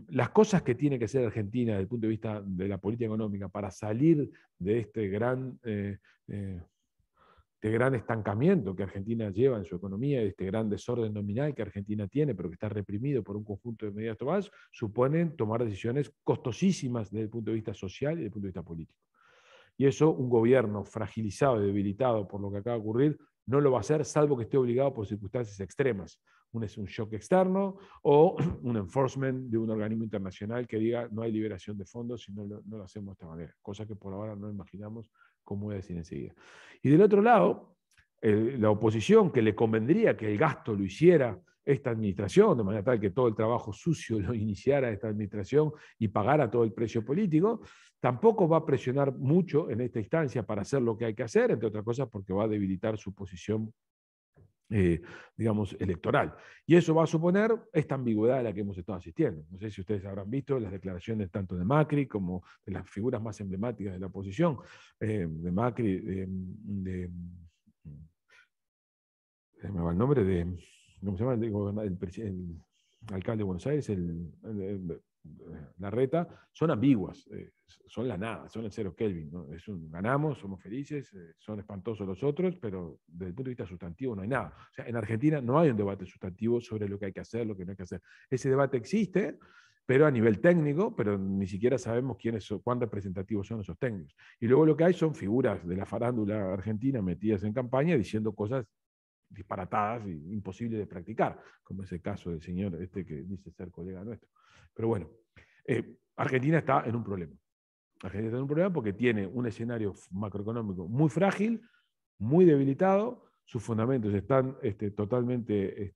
las cosas que tiene que hacer Argentina desde el punto de vista de la política económica para salir de este gran estancamiento que Argentina lleva en su economía, este gran desorden nominal que Argentina tiene, pero que está reprimido por un conjunto de medidas tomadas, suponen tomar decisiones costosísimas desde el punto de vista social y desde el punto de vista político. Y eso un gobierno fragilizado y debilitado por lo que acaba de ocurrir no lo va a hacer, salvo que esté obligado por circunstancias extremas. Es un shock externo o un enforcement de un organismo internacional que diga no hay liberación de fondos si no lo hacemos de esta manera, cosa que por ahora no imaginamos, como voy a decir enseguida. Y del otro lado, la oposición, que le convendría que el gasto lo hiciera esta administración, de manera tal que todo el trabajo sucio lo iniciara esta administración y pagara todo el precio político, tampoco va a presionar mucho en esta instancia para hacer lo que hay que hacer, entre otras cosas porque va a debilitar su posición digamos, electoral. Y eso va a suponer esta ambigüedad a la que hemos estado asistiendo. No sé si ustedes habrán visto las declaraciones tanto de Macri como de las figuras más emblemáticas de la oposición, de Macri, se me va el nombre de, ¿cómo se llama? El alcalde de Buenos Aires, Larreta, son ambiguas, son la nada, son el cero Kelvin, ¿no? Ganamos, somos felices, son espantosos los otros, pero desde el punto de vista sustantivo no hay nada. O sea, en Argentina no hay un debate sustantivo sobre lo que hay que hacer, lo que no hay que hacer. Ese debate existe, pero a nivel técnico, pero ni siquiera sabemos cuán representativos son esos técnicos. Y luego lo que hay son figuras de la farándula argentina metidas en campaña diciendo cosas disparatadas e imposibles de practicar, como es el caso del señor que dice ser colega nuestro. Pero bueno, Argentina está en un problema. Argentina está en un problema porque tiene un escenario macroeconómico muy frágil, muy debilitado, sus fundamentos están totalmente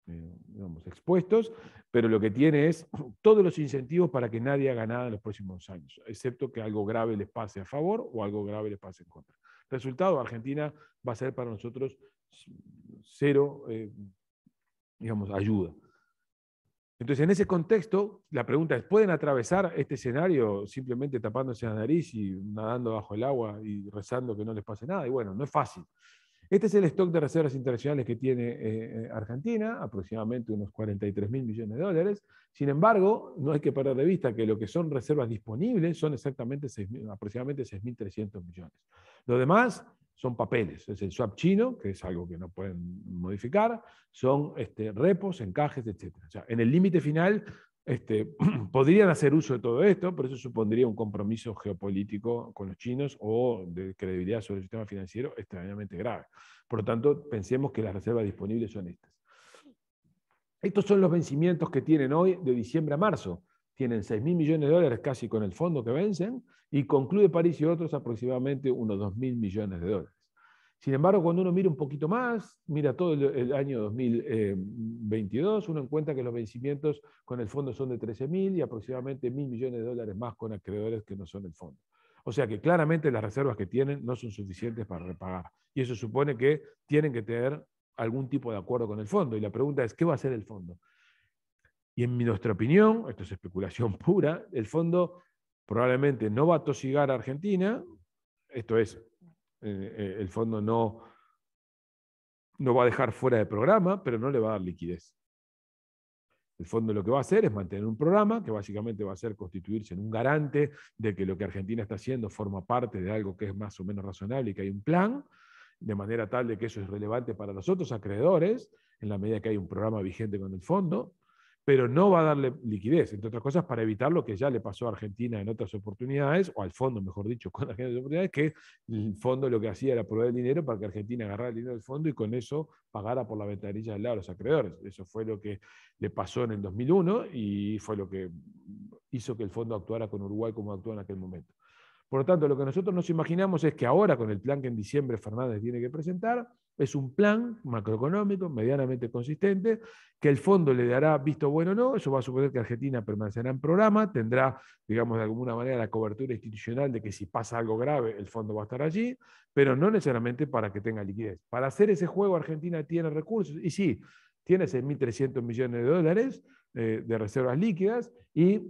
digamos, expuestos, pero lo que tiene es todos los incentivos para que nadie haga nada en los próximos años, excepto que algo grave les pase a favor o algo grave les pase en contra. Resultado, Argentina va a ser para nosotros cero, digamos, ayuda. Entonces, en ese contexto, la pregunta es, ¿pueden atravesar este escenario simplemente tapándose la nariz y nadando bajo el agua y rezando que no les pase nada? Y bueno, no es fácil. Este es el stock de reservas internacionales que tiene Argentina, aproximadamente unos 43.000 millones de dólares. Sin embargo, no hay que perder de vista que lo que son reservas disponibles son exactamente aproximadamente 6.300 millones. Lo demás son papeles, es el swap chino, que es algo que no pueden modificar, son repos, encajes, etc. O sea, en el límite final podrían hacer uso de todo esto, pero eso supondría un compromiso geopolítico con los chinos o de credibilidad sobre el sistema financiero extraordinariamente grave. Por lo tanto, pensemos que las reservas disponibles son estas. Estos son los vencimientos que tienen hoy de diciembre a marzo. Tienen 6.000 millones de dólares casi con el fondo que vencen y concluye París y otros aproximadamente unos 2.000 millones de dólares. Sin embargo, cuando uno mira un poquito más, mira todo el año 2022, uno encuentra que los vencimientos con el fondo son de 13.000 y aproximadamente 1.000 millones de dólares más con acreedores que no son el fondo. O sea que claramente las reservas que tienen no son suficientes para repagar. Y eso supone que tienen que tener algún tipo de acuerdo con el fondo. Y la pregunta es, ¿qué va a hacer el fondo? Y en nuestra opinión, esto es especulación pura, el fondo probablemente no va a tosigar a Argentina, esto es, el fondo no va a dejar fuera de programa, pero no le va a dar liquidez. El fondo lo que va a hacer es mantener un programa que básicamente va a ser constituirse en un garante de que lo que Argentina está haciendo forma parte de algo que es más o menos razonable y que hay un plan, de manera tal de que eso es relevante para los otros acreedores, en la medida que hay un programa vigente con el fondo, pero no va a darle liquidez, entre otras cosas para evitar lo que ya le pasó a Argentina en otras oportunidades, o al fondo, mejor dicho, con Argentina en otras oportunidades, que el fondo lo que hacía era proveer el dinero para que Argentina agarrara el dinero del fondo y con eso pagara por la ventanilla del lado de los acreedores. Eso fue lo que le pasó en el 2001 y fue lo que hizo que el fondo actuara con Uruguay como actuó en aquel momento. Por lo tanto, lo que nosotros nos imaginamos es que ahora, con el plan que en diciembre Fernández tiene que presentar, es un plan macroeconómico medianamente consistente, que el fondo le dará visto bueno o no, eso va a suponer que Argentina permanecerá en programa, tendrá, digamos, de alguna manera la cobertura institucional de que si pasa algo grave, el fondo va a estar allí, pero no necesariamente para que tenga liquidez. Para hacer ese juego, Argentina tiene recursos, y sí, tiene 6.300 millones de dólares de reservas líquidas y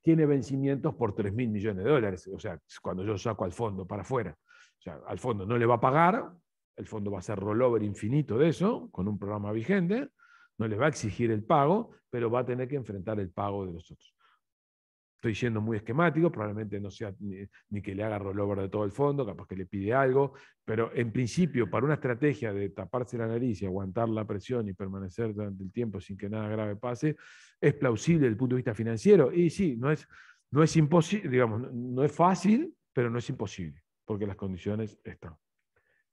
tiene vencimientos por 3.000 millones de dólares. O sea, cuando yo saco al fondo para afuera, o sea, al fondo no le va a pagar, el fondo va a hacer rollover infinito de eso, con un programa vigente, no le va a exigir el pago, pero va a tener que enfrentar el pago de los otros. Estoy siendo muy esquemático, probablemente no sea ni que le haga rollover de todo el fondo, capaz que le pide algo, pero en principio, para una estrategia de taparse la nariz y aguantar la presión y permanecer durante el tiempo sin que nada grave pase, es plausible desde el punto de vista financiero. Y sí, no es imposible, digamos, no es fácil, pero no es imposible, porque las condiciones están.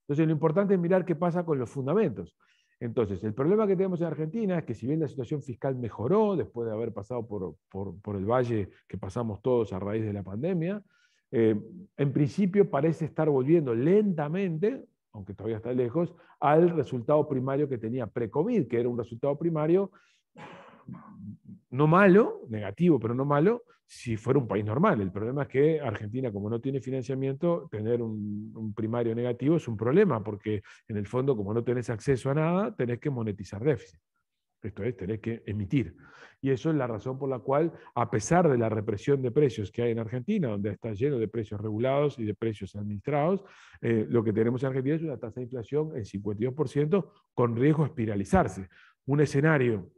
Entonces, lo importante es mirar qué pasa con los fundamentos. Entonces, el problema que tenemos en Argentina es que si bien la situación fiscal mejoró después de haber pasado por el valle que pasamos todos a raíz de la pandemia, en principio parece estar volviendo lentamente, aunque todavía está lejos, al resultado primario que tenía pre-COVID, que era un resultado primario no malo, negativo, pero no malo, si fuera un país normal. El problema es que Argentina, como no tiene financiamiento, tener un primario negativo es un problema, porque en el fondo, como no tenés acceso a nada, tenés que monetizar déficit. Esto es, tenés que emitir. Y eso es la razón por la cual, a pesar de la represión de precios que hay en Argentina, donde está lleno de precios regulados y de precios administrados, lo que tenemos en Argentina es una tasa de inflación en 52% con riesgo de espiralizarse. Un escenario,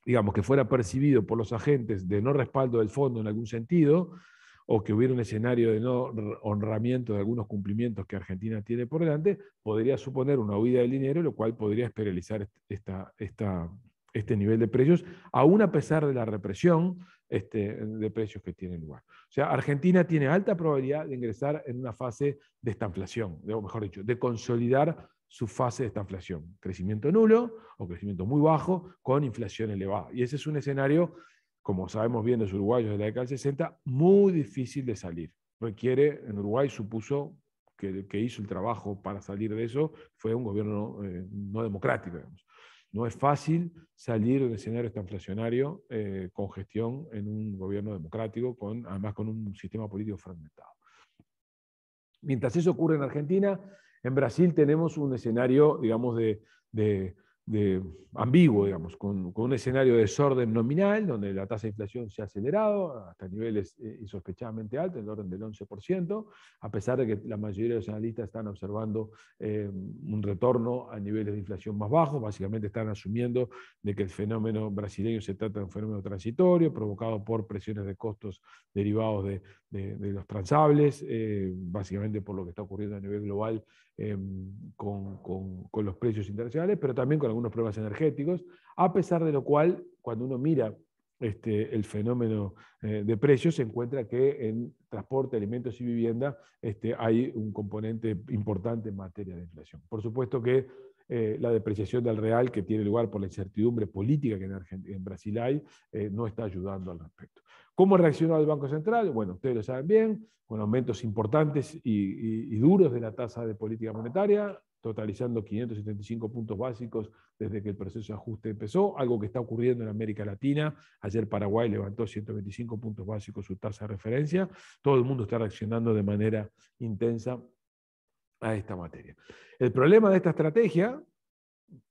digamos, que fuera percibido por los agentes de no respaldo del fondo en algún sentido, o que hubiera un escenario de no honramiento de algunos cumplimientos que Argentina tiene por delante, podría suponer una huida del dinero, lo cual podría esperalizar este nivel de precios, aún a pesar de la represión de precios que tiene lugar. O sea, Argentina tiene alta probabilidad de ingresar en una fase de estanflación, o mejor dicho, de consolidar su fase de estanflación. Crecimiento nulo o crecimiento muy bajo con inflación elevada. Y ese es un escenario, como sabemos bien los uruguayos de la década del 60, muy difícil de salir. Requiere, en Uruguay supuso que el que hizo el trabajo para salir de eso fue un gobierno no democrático, digamos. No es fácil salir de un escenario estanflacionario con gestión en un gobierno democrático, además con un sistema político fragmentado. Mientras eso ocurre en Argentina, en Brasil tenemos un escenario, digamos, de ambiguo, digamos, con un escenario de desorden nominal, donde la tasa de inflación se ha acelerado hasta niveles insospechadamente altos, del orden del 11%, a pesar de que la mayoría de los analistas están observando un retorno a niveles de inflación más bajos. Básicamente están asumiendo de que el fenómeno brasileño se trata de un fenómeno transitorio, provocado por presiones de costos derivados de los transables, básicamente por lo que está ocurriendo a nivel global con los precios internacionales, pero también con algunos problemas energéticos, a pesar de lo cual, cuando uno mira el fenómeno de precios, se encuentra que en transporte, alimentos y vivienda hay un componente importante en materia de inflación. Por supuesto que la depreciación del real, que tiene lugar por la incertidumbre política que en Brasil hay, no está ayudando al respecto. ¿Cómo reaccionó el Banco Central? Bueno, ustedes lo saben bien, con aumentos importantes y duros de la tasa de política monetaria, totalizando 575 puntos básicos desde que el proceso de ajuste empezó, algo que está ocurriendo en América Latina. Ayer Paraguay levantó 125 puntos básicos su tasa de referencia. Todo el mundo está reaccionando de manera intensa a esta materia. El problema de esta estrategia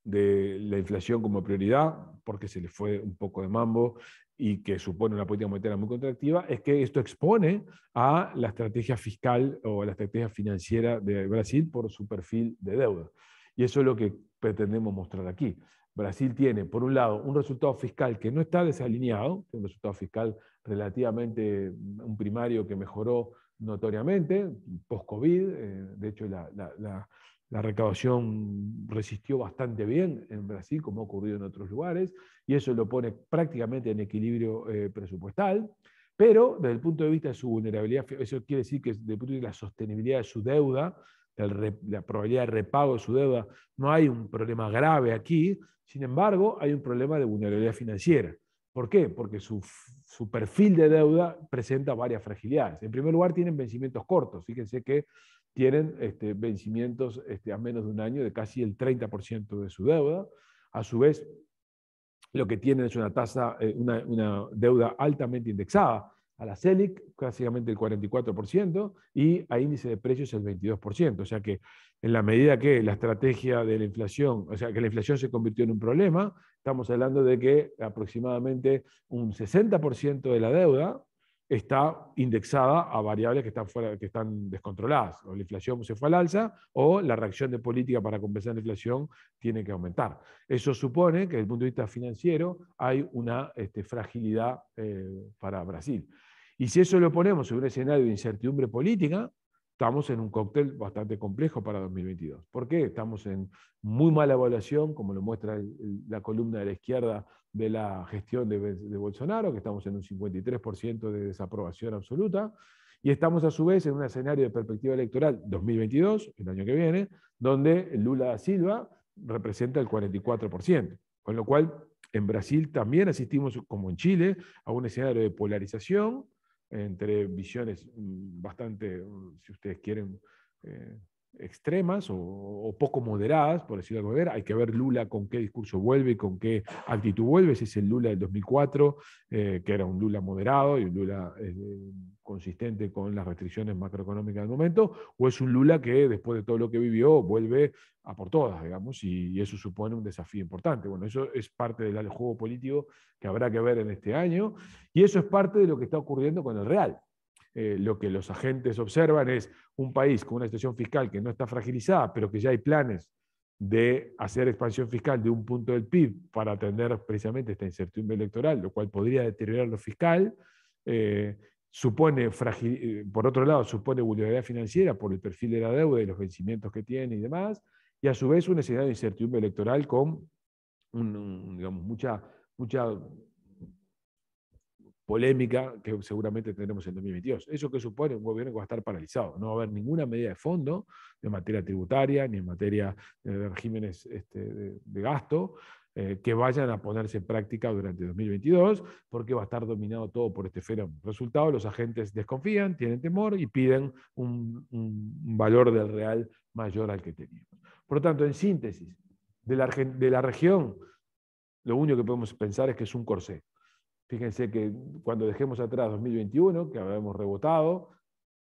de la inflación como prioridad, porque se le fue un poco de mambo y que supone una política monetaria muy contractiva, es que esto expone a la estrategia fiscal o a la estrategia financiera de Brasil por su perfil de deuda. Y eso es lo que pretendemos mostrar aquí. Brasil tiene, por un lado, un resultado fiscal que no está desalineado, un resultado fiscal relativamente, un primario que mejoró notoriamente, post-COVID. De hecho, la recaudación resistió bastante bien en Brasil, como ha ocurrido en otros lugares, y eso lo pone prácticamente en equilibrio presupuestal, pero desde el punto de vista de su vulnerabilidad, eso quiere decir que desde el punto de vista de la sostenibilidad de su deuda, la probabilidad de repago de su deuda, no hay un problema grave aquí. Sin embargo, hay un problema de vulnerabilidad financiera. ¿Por qué? Porque su perfil de deuda presenta varias fragilidades. En primer lugar, tienen vencimientos cortos. Fíjense que tienen vencimientos a menos de un año de casi el 30% de su deuda. A su vez, lo que tienen es una tasa, una deuda altamente indexada a la Selic, básicamente el 44%, y a índice de precios el 22%. O sea que en la medida que la estrategia de la inflación, o sea que la inflación se convirtió en un problema, estamos hablando de que aproximadamente un 60% de la deuda está indexada a variables que están, fuera, que están descontroladas. O la inflación se fue al alza o la reacción de política para compensar la inflación tiene que aumentar. Eso supone que desde el punto de vista financiero hay una fragilidad para Brasil. Y si eso lo ponemos en un escenario de incertidumbre política, estamos en un cóctel bastante complejo para 2022. ¿Por qué? Estamos en muy mala evaluación, como lo muestra la columna de la izquierda de la gestión de Bolsonaro, que estamos en un 53% de desaprobación absoluta, y estamos a su vez en un escenario de perspectiva electoral 2022, el año que viene, donde Lula da Silva representa el 44%, con lo cual en Brasil también asistimos, como en Chile, a un escenario de polarización entre visiones bastante, si ustedes quieren, extremas o poco moderadas, por decirlo de alguna manera. Hay que ver Lula con qué discurso vuelve y con qué actitud vuelve. Ese es el Lula del 2004, que era un Lula moderado y un Lula consistente con las restricciones macroeconómicas del momento, o es un Lula que después de todo lo que vivió vuelve a por todas, digamos, y eso supone un desafío importante. Bueno, eso es parte del juego político que habrá que ver en este año, y eso es parte de lo que está ocurriendo con el real. Lo que los agentes observan es un país con una situación fiscal que no está fragilizada, pero que ya hay planes de hacer expansión fiscal de un punto del PIB para atender precisamente esta incertidumbre electoral, lo cual podría deteriorar lo fiscal. Supone, por otro lado, supone vulnerabilidad financiera por el perfil de la deuda y los vencimientos que tiene y demás, y a su vez un escenario de incertidumbre electoral con digamos, mucha polémica que seguramente tendremos en 2022. ¿Eso qué supone? Un gobierno que va a estar paralizado. No va a haber ninguna medida de fondo en materia tributaria ni en materia de regímenes de gasto que vayan a ponerse en práctica durante 2022, porque va a estar dominado todo por este fenómeno. Resultado, los agentes desconfían, tienen temor y piden un valor del real mayor al que teníamos. Por lo tanto, en síntesis, de la región, lo único que podemos pensar es que es un corsé. Fíjense que cuando dejemos atrás 2021, que habíamos rebotado,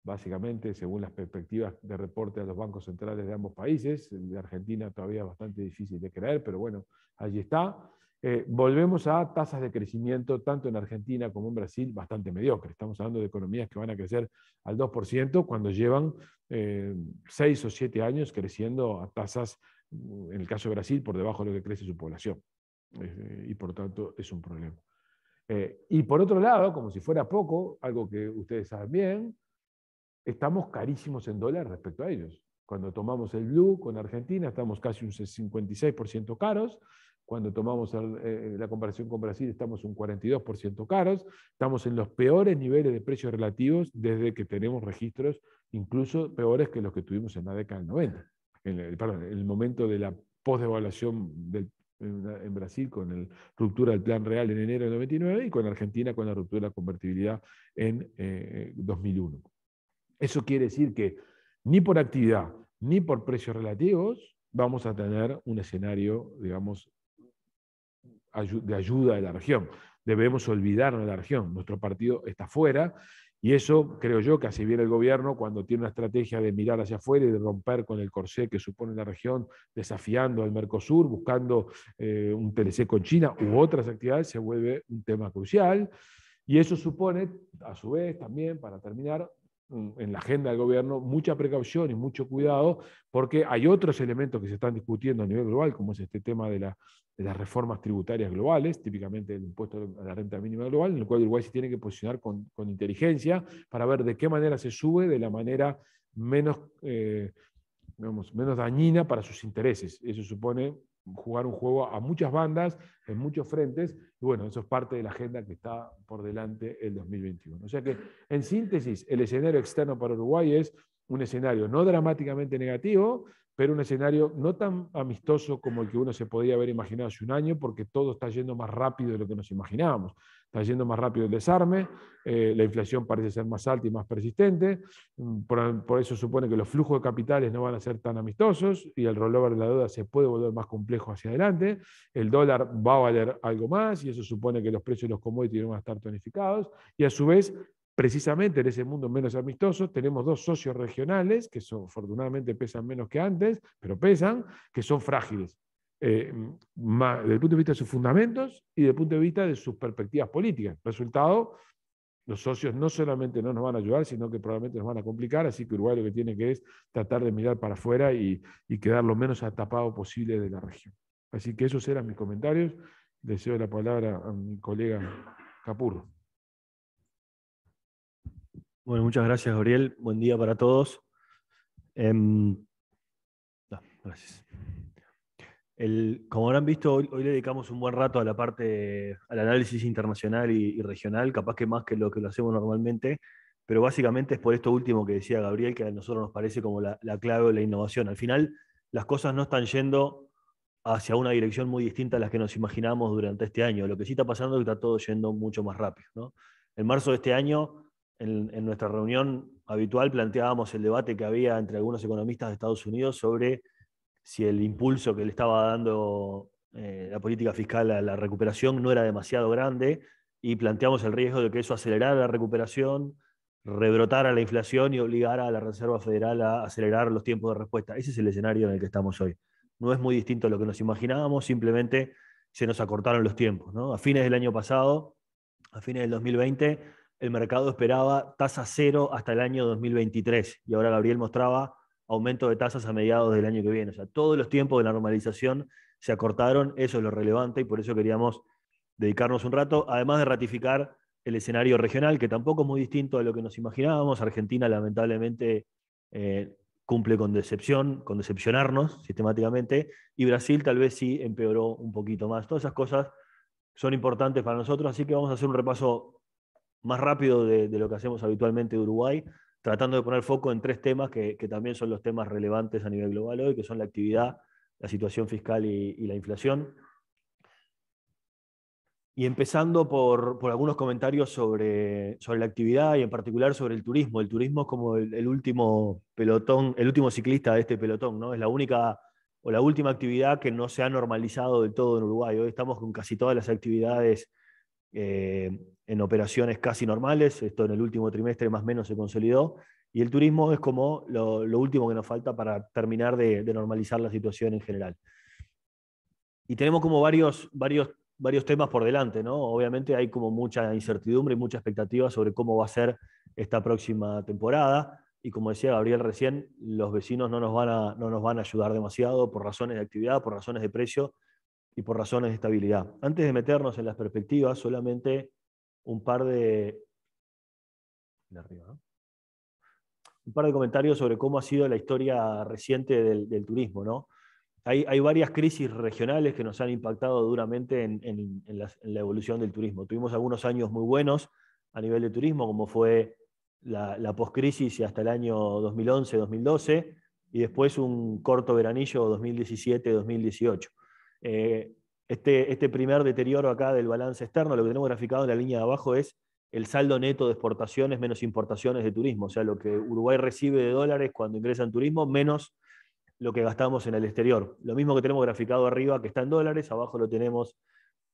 básicamente, según las perspectivas de reporte de los bancos centrales de ambos países. El de Argentina todavía es bastante difícil de creer, pero bueno, allí está. Volvemos a tasas de crecimiento, tanto en Argentina como en Brasil, bastante mediocres. Estamos hablando de economías que van a crecer al 2% cuando llevan 6 o 7 años creciendo a tasas, en el caso de Brasil, por debajo de lo que crece su población. Y por tanto es un problema. Y por otro lado, como si fuera poco, algo que ustedes saben bien, estamos carísimos en dólar respecto a ellos. Cuando tomamos el blue con Argentina, estamos casi un 56% caros. Cuando tomamos la comparación con Brasil, estamos un 42% caros. Estamos en los peores niveles de precios relativos desde que tenemos registros, incluso peores que los que tuvimos en la década del 90. En el momento de la postdevaluación en Brasil con la ruptura del Plan Real en enero del 99 y con Argentina con la ruptura de la convertibilidad en 2001. Eso quiere decir que ni por actividad ni por precios relativos vamos a tener un escenario, digamos, de ayuda de la región. Debemos olvidarnos de la región. Nuestro partido está fuera y eso creo yo que hace bien el gobierno cuando tiene una estrategia de mirar hacia afuera y de romper con el corsé que supone la región, desafiando al Mercosur, buscando un TLC con China u otras actividades, se vuelve un tema crucial. Y eso supone, a su vez, también, para terminar, en la agenda del gobierno, mucha precaución y mucho cuidado, porque hay otros elementos que se están discutiendo a nivel global, como es este tema de las reformas tributarias globales, típicamente el impuesto a la renta mínima global, en el cual Uruguay se tiene que posicionar con inteligencia para ver de qué manera se sube de la manera menos dañina para sus intereses. Eso supone jugar un juego a muchas bandas, en muchos frentes, y bueno, eso es parte de la agenda que está por delante el 2021. O sea que, en síntesis, el escenario externo para Uruguay es un escenario no dramáticamente negativo, pero un escenario no tan amistoso como el que uno se podía haber imaginado hace un año, porque todo está yendo más rápido de lo que nos imaginábamos. Está yendo más rápido el desarme, la inflación parece ser más alta y más persistente, por eso supone que los flujos de capitales no van a ser tan amistosos y el rollover de la deuda se puede volver más complejo hacia adelante, el dólar va a valer algo más y eso supone que los precios de los commodities no van a estar tonificados y a su vez, precisamente en ese mundo menos amistoso, tenemos dos socios regionales que afortunadamente pesan menos que antes, pero pesan, que son frágiles. Desde el punto de vista de sus fundamentos y desde el punto de vista de sus perspectivas políticas. Resultado, los socios no solamente no nos van a ayudar, sino que probablemente nos van a complicar, así que Uruguay lo que tiene que es tratar de mirar para afuera y quedar lo menos atapado posible de la región. Así que esos eran mis comentarios. Deseo la palabra a mi colega Capurro. Bueno, muchas gracias, Gabriel. Buen día para todos. Gracias. Como habrán visto, hoy le dedicamos un buen rato a la parte, al análisis internacional y regional, capaz que más que lo hacemos normalmente, pero básicamente es por esto último que decía Gabriel, que a nosotros nos parece como la clave de la innovación. Al final, las cosas no están yendo hacia una dirección muy distinta a las que nos imaginábamos durante este año. Lo que sí está pasando es que está todo yendo mucho más rápido, ¿no? En marzo de este año, en nuestra reunión habitual, planteábamos el debate que había entre algunos economistas de Estados Unidos sobre si el impulso que le estaba dando la política fiscal a la recuperación no era demasiado grande, y planteamos el riesgo de que eso acelerara la recuperación, rebrotara la inflación y obligara a la Reserva Federal a acelerar los tiempos de respuesta. Ese es el escenario en el que estamos hoy. No es muy distinto a lo que nos imaginábamos, simplemente se nos acortaron los tiempos, ¿no? A fines del año pasado, a fines del 2020, el mercado esperaba tasa cero hasta el año 2023, y ahora Gabriel mostraba aumento de tasas a mediados del año que viene. O sea, todos los tiempos de la normalización se acortaron, eso es lo relevante, y por eso queríamos dedicarnos un rato, además de ratificar el escenario regional, que tampoco es muy distinto a lo que nos imaginábamos. Argentina, lamentablemente, cumple con decepcionarnos sistemáticamente, y Brasil tal vez sí empeoró un poquito más. Todas esas cosas son importantes para nosotros, así que vamos a hacer un repaso más rápido de lo que hacemos habitualmente de Uruguay, tratando de poner foco en tres temas que también son los temas relevantes a nivel global hoy, que son la actividad, la situación fiscal y la inflación. Y empezando por algunos comentarios sobre la actividad y en particular sobre el turismo. El turismo es como el último pelotón, el último ciclista de este pelotón, ¿no? Es la única o la última actividad que no se ha normalizado del todo en Uruguay. Hoy estamos con casi todas las actividades en operaciones casi normales. Esto en el último trimestre más o menos se consolidó. Y el turismo es como lo último que nos falta para terminar de normalizar la situación en general. Y tenemos como varios temas por delante, ¿no? Obviamente hay como mucha incertidumbre y mucha expectativa sobre cómo va a ser esta próxima temporada. Y como decía Gabriel recién, los vecinos no nos van a ayudar demasiado por razones de actividad, por razones de precio y por razones de estabilidad. Antes de meternos en las perspectivas, solamente un par de comentarios sobre cómo ha sido la historia reciente del turismo, ¿no? Hay varias crisis regionales que nos han impactado duramente en la evolución del turismo. Tuvimos algunos años muy buenos a nivel de turismo, como fue la poscrisis y hasta el año 2011-2012, y después un corto veranillo 2017-2018. Este primer deterioro acá del balance externo, lo que tenemos graficado en la línea de abajo es el saldo neto de exportaciones menos importaciones de turismo, o sea, lo que Uruguay recibe de dólares cuando ingresa en turismo menos lo que gastamos en el exterior. Lo mismo que tenemos graficado arriba, que está en dólares, abajo lo tenemos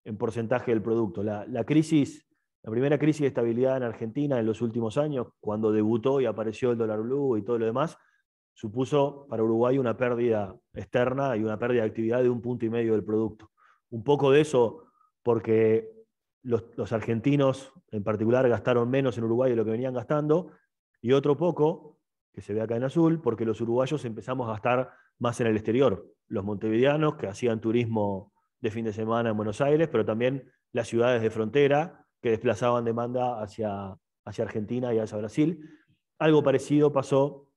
en porcentaje del producto. La primera crisis de estabilidad en Argentina en los últimos años, cuando debutó y apareció el dólar blue y todo lo demás, supuso para Uruguay una pérdida externa y una pérdida de actividad de 1,5 puntos del producto. Un poco de eso porque los argentinos en particular gastaron menos en Uruguay de lo que venían gastando, y otro poco, que se ve acá en azul, porque los uruguayos empezamos a gastar más en el exterior. Los montevideanos que hacían turismo de fin de semana en Buenos Aires, pero también las ciudades de frontera que desplazaban demanda hacia Argentina y hacia Brasil. Algo parecido pasó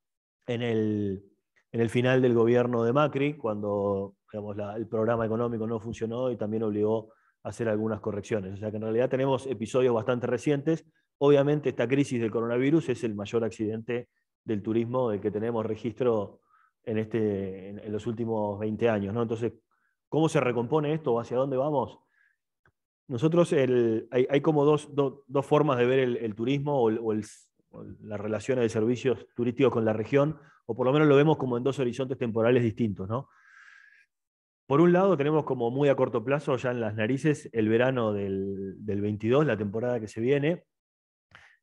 en el final del gobierno de Macri, cuando digamos, el programa económico no funcionó y también obligó a hacer algunas correcciones. O sea que en realidad tenemos episodios bastante recientes. Obviamente esta crisis del coronavirus es el mayor accidente del turismo del que tenemos registro en los últimos 20 años, ¿no? Entonces, ¿cómo se recompone esto? ¿Hacia dónde vamos? Nosotros hay como dos formas de ver el turismo o las relaciones de servicios turísticos con la región, o por lo menos lo vemos como en dos horizontes temporales distintos, ¿no? Por un lado tenemos como muy a corto plazo ya en las narices el verano del 22, la temporada que se viene,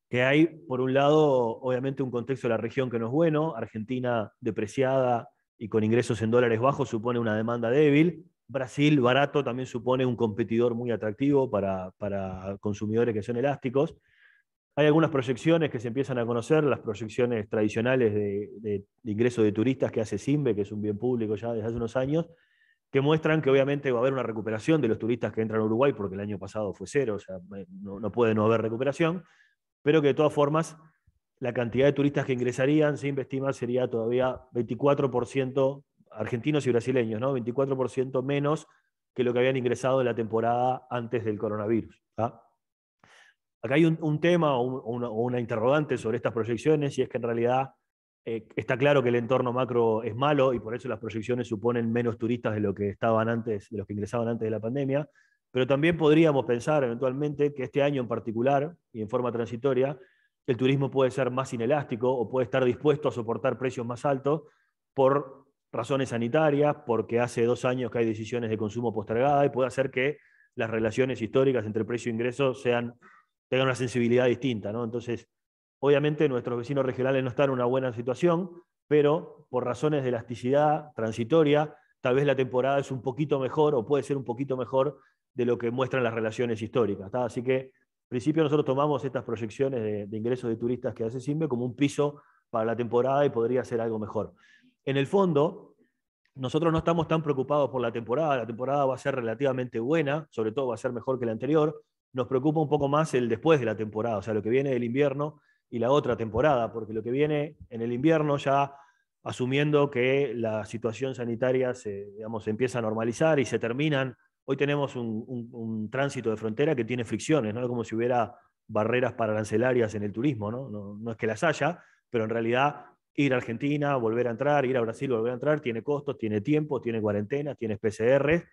que hay por un lado obviamente un contexto de la región que no es bueno. Argentina depreciada y con ingresos en dólares bajos supone una demanda débil. Brasil barato también supone un competidor muy atractivo para consumidores que son elásticos. Hay algunas proyecciones que se empiezan a conocer, las proyecciones tradicionales de ingreso de turistas que hace CIMBE, que es un bien público ya desde hace unos años, que muestran que obviamente va a haber una recuperación de los turistas que entran a Uruguay, porque el año pasado fue cero, o sea, no puede no haber recuperación, pero que de todas formas la cantidad de turistas que ingresarían, se estima, sería todavía 24% argentinos y brasileños, ¿no? 24% menos que lo que habían ingresado en la temporada antes del coronavirus. ¿tá? Acá hay un tema o una interrogante sobre estas proyecciones, y es que en realidad está claro que el entorno macro es malo y por eso las proyecciones suponen menos turistas de lo que estaban antes, de los que ingresaban antes de la pandemia, pero también podríamos pensar eventualmente que este año en particular y en forma transitoria el turismo puede ser más inelástico o puede estar dispuesto a soportar precios más altos por razones sanitarias, porque hace 2 años que hay decisiones de consumo postergada, y puede hacer que las relaciones históricas entre precio e ingreso tengan una sensibilidad distinta, ¿no? Entonces, obviamente nuestros vecinos regionales no están en una buena situación, pero por razones de elasticidad transitoria, tal vez la temporada es un poquito mejor o puede ser un poquito mejor de lo que muestran las relaciones históricas. ¿tá? Así que, en principio, nosotros tomamos estas proyecciones de ingresos de turistas que hace CIMBE como un piso para la temporada y podría ser algo mejor. En el fondo, nosotros no estamos tan preocupados por la temporada va a ser relativamente buena, sobre todo va a ser mejor que la anterior. Nos preocupa un poco más el después de la temporada, o sea, lo que viene del invierno y la otra temporada, porque lo que viene en el invierno, ya asumiendo que la situación sanitaria se empieza a normalizar y se terminan, hoy tenemos un tránsito de frontera que tiene fricciones, ¿no? Como si hubiera barreras pararancelarias en el turismo, ¿no? No es que las haya, pero en realidad ir a Argentina, volver a entrar, ir a Brasil, volver a entrar, tiene costos, tiene tiempo, tiene cuarentenas, tiene PCR,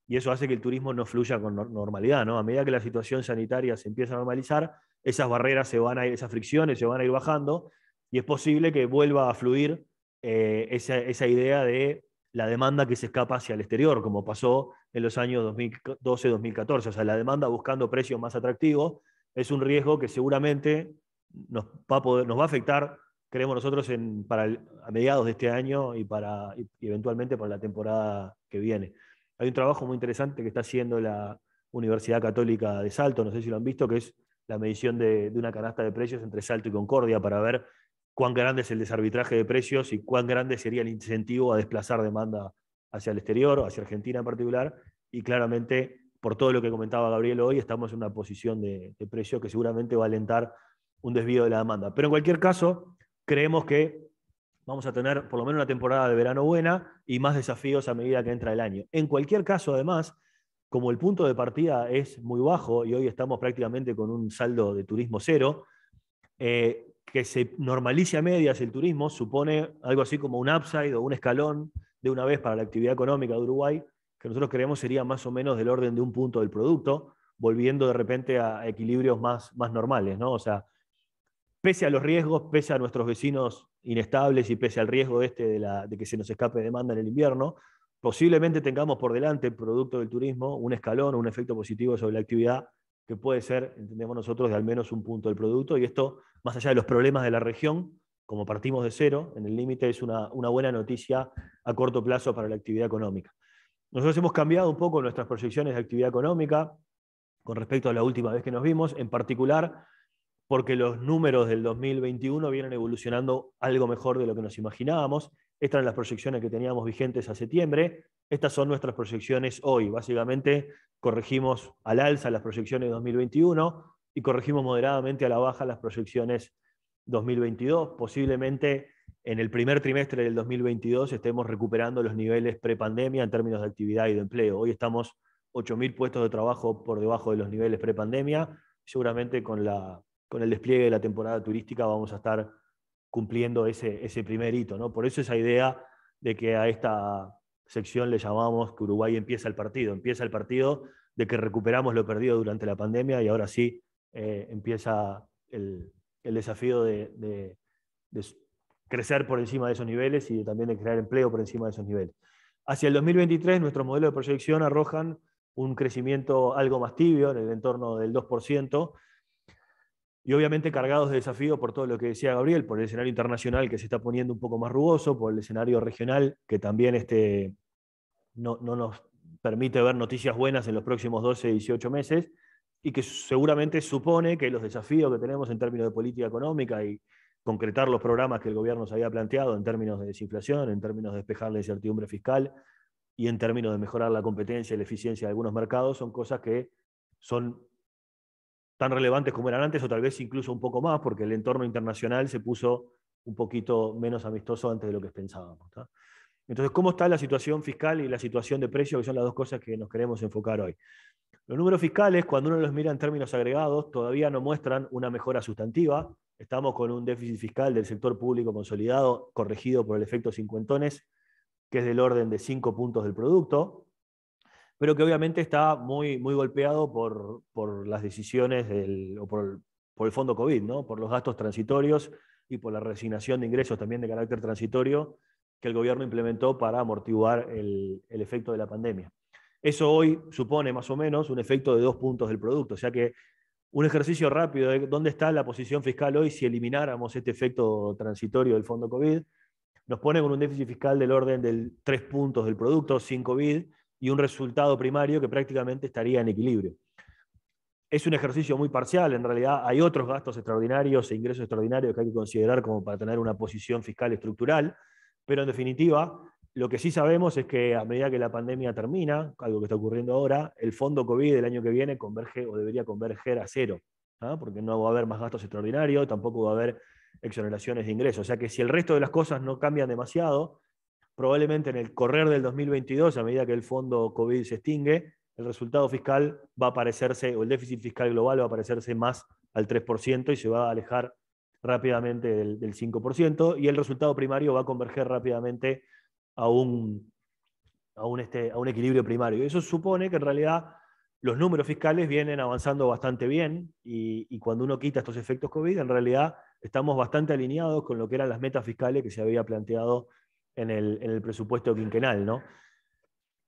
y eso hace que el turismo no fluya con normalidad, ¿no? A medida que la situación sanitaria se empieza a normalizar, esas barreras esas fricciones se van a ir bajando, y es posible que vuelva a fluir esa idea de la demanda que se escapa hacia el exterior, como pasó en los años 2012-2014, o sea, la demanda buscando precios más atractivos, es un riesgo que seguramente nos va a afectar, creemos nosotros, a mediados de este año y eventualmente para la temporada que viene. Hay un trabajo muy interesante que está haciendo la Universidad Católica de Salto, no sé si lo han visto, que es la medición de una canasta de precios entre Salto y Concordia para ver cuán grande es el desarbitraje de precios y cuán grande sería el incentivo a desplazar demanda hacia el exterior, o hacia Argentina en particular, y claramente, por todo lo que comentaba Gabriel hoy, estamos en una posición de precio que seguramente va a alentar un desvío de la demanda. Pero en cualquier caso, creemos que vamos a tener por lo menos una temporada de verano buena y más desafíos a medida que entra el año. En cualquier caso, además, como el punto de partida es muy bajo y hoy estamos prácticamente con un saldo de turismo cero, que se normalice a medias el turismo supone algo así como un upside o un escalón de una vez para la actividad económica de Uruguay, que nosotros creemos sería más o menos del orden de un punto del producto, volviendo de repente a equilibrios más normales, ¿no? O sea, pese a los riesgos, pese a nuestros vecinos inestables y pese al riesgo de que se nos escape demanda en el invierno, posiblemente tengamos por delante, producto del turismo, un escalón o un efecto positivo sobre la actividad que puede ser, entendemos nosotros, de al menos un punto del producto. Y esto, más allá de los problemas de la región, como partimos de cero, en el límite es una buena noticia a corto plazo para la actividad económica. Nosotros hemos cambiado un poco nuestras proyecciones de actividad económica con respecto a la última vez que nos vimos, en particular porque los números del 2021 vienen evolucionando algo mejor de lo que nos imaginábamos. Estas eran las proyecciones que teníamos vigentes a septiembre. Estas son nuestras proyecciones hoy. Básicamente corregimos al alza las proyecciones de 2021 y corregimos moderadamente a la baja las proyecciones 2022. Posiblemente en el primer trimestre del 2022 estemos recuperando los niveles prepandemia en términos de actividad y de empleo. Hoy estamos 8.000 puestos de trabajo por debajo de los niveles prepandemia. Seguramente con el despliegue de la temporada turística vamos a estar cumpliendo ese primer hito, ¿no? Por eso esa idea de que a esta sección le llamamos que Uruguay empieza el partido de que recuperamos lo perdido durante la pandemia y ahora sí empieza el desafío de crecer por encima de esos niveles y también de crear empleo por encima de esos niveles. Hacia el 2023 nuestros modelos de proyección arrojan un crecimiento algo más tibio, en el entorno del 2%, y obviamente cargados de desafío por todo lo que decía Gabriel, por el escenario internacional que se está poniendo un poco más rugoso, por el escenario regional que también no nos permite ver noticias buenas en los próximos 12, 18 meses, y que seguramente supone que los desafíos que tenemos en términos de política económica y concretar los programas que el gobierno se había planteado en términos de desinflación, en términos de despejar la incertidumbre fiscal y en términos de mejorar la competencia y la eficiencia de algunos mercados, son cosas que son tan relevantes como eran antes, o tal vez incluso un poco más, porque el entorno internacional se puso un poquito menos amistoso antes de lo que pensábamos, ¿tá? Entonces, ¿cómo está la situación fiscal y la situación de precio, que son las dos cosas que nos queremos enfocar hoy? Los números fiscales, cuando uno los mira en términos agregados, todavía no muestran una mejora sustantiva. Estamos con un déficit fiscal del sector público consolidado, corregido por el efecto cincuentones, que es del orden de 5 puntos del producto, pero que obviamente está muy golpeado por las decisiones por el fondo COVID, ¿no? Por los gastos transitorios y por la reasignación de ingresos también de carácter transitorio que el gobierno implementó para amortiguar el efecto de la pandemia. Eso hoy supone más o menos un efecto de 2 puntos del producto, o sea que un ejercicio rápido de dónde está la posición fiscal hoy si elimináramos este efecto transitorio del fondo COVID, nos pone con un déficit fiscal del orden de 3 puntos del producto sin COVID y un resultado primario que prácticamente estaría en equilibrio. Es un ejercicio muy parcial, en realidad hay otros gastos extraordinarios e ingresos extraordinarios que hay que considerar como para tener una posición fiscal estructural, pero en definitiva, lo que sí sabemos es que a medida que la pandemia termina, algo que está ocurriendo ahora, el fondo COVID del año que viene converge o debería converger a cero, ¿no? Porque no va a haber más gastos extraordinarios, tampoco va a haber exoneraciones de ingresos. O sea que si el resto de las cosas no cambian demasiado, probablemente en el correr del 2022, a medida que el fondo COVID se extingue, el resultado fiscal va a parecerse, o el déficit fiscal global va a parecerse más al 3% y se va a alejar rápidamente del 5%, y el resultado primario va a converger rápidamente a un equilibrio primario. Y eso supone que en realidad los números fiscales vienen avanzando bastante bien y cuando uno quita estos efectos COVID, en realidad estamos bastante alineados con lo que eran las metas fiscales que se había planteado en el presupuesto quinquenal, ¿no?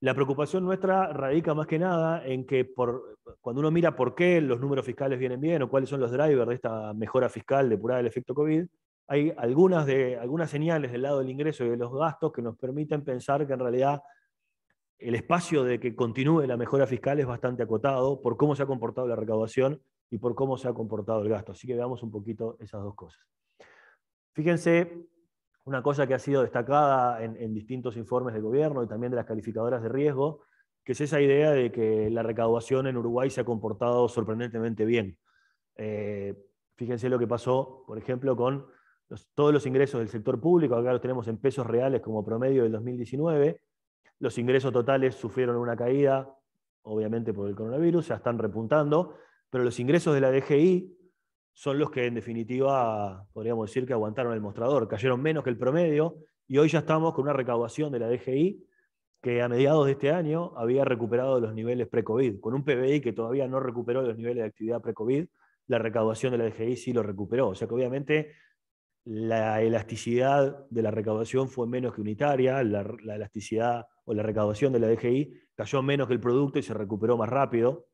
La preocupación nuestra radica más que nada en que cuando uno mira por qué los números fiscales vienen bien o cuáles son los drivers de esta mejora fiscal depurada del efecto COVID, hay algunas señales del lado del ingreso y de los gastos que nos permiten pensar que en realidad el espacio de que continúe la mejora fiscal es bastante acotado por cómo se ha comportado la recaudación y por cómo se ha comportado el gasto. Así que veamos un poquito esas dos cosas. Fíjense, una cosa que ha sido destacada en distintos informes del gobierno y también de las calificadoras de riesgo, que es esa idea de que la recaudación en Uruguay se ha comportado sorprendentemente bien. Fíjense lo que pasó, por ejemplo, con todos los ingresos del sector público, acá los tenemos en pesos reales como promedio del 2019, los ingresos totales sufrieron una caída, obviamente por el coronavirus, ya están repuntando, pero los ingresos de la DGI son los que en definitiva podríamos decir que aguantaron el mostrador, cayeron menos que el promedio y hoy ya estamos con una recaudación de la DGI que a mediados de este año había recuperado los niveles pre-COVID. Con un PBI que todavía no recuperó los niveles de actividad pre-COVID, la recaudación de la DGI sí lo recuperó. O sea que obviamente la elasticidad de la recaudación fue menos que unitaria, la elasticidad o la recaudación de la DGI cayó menos que el producto y se recuperó más rápido.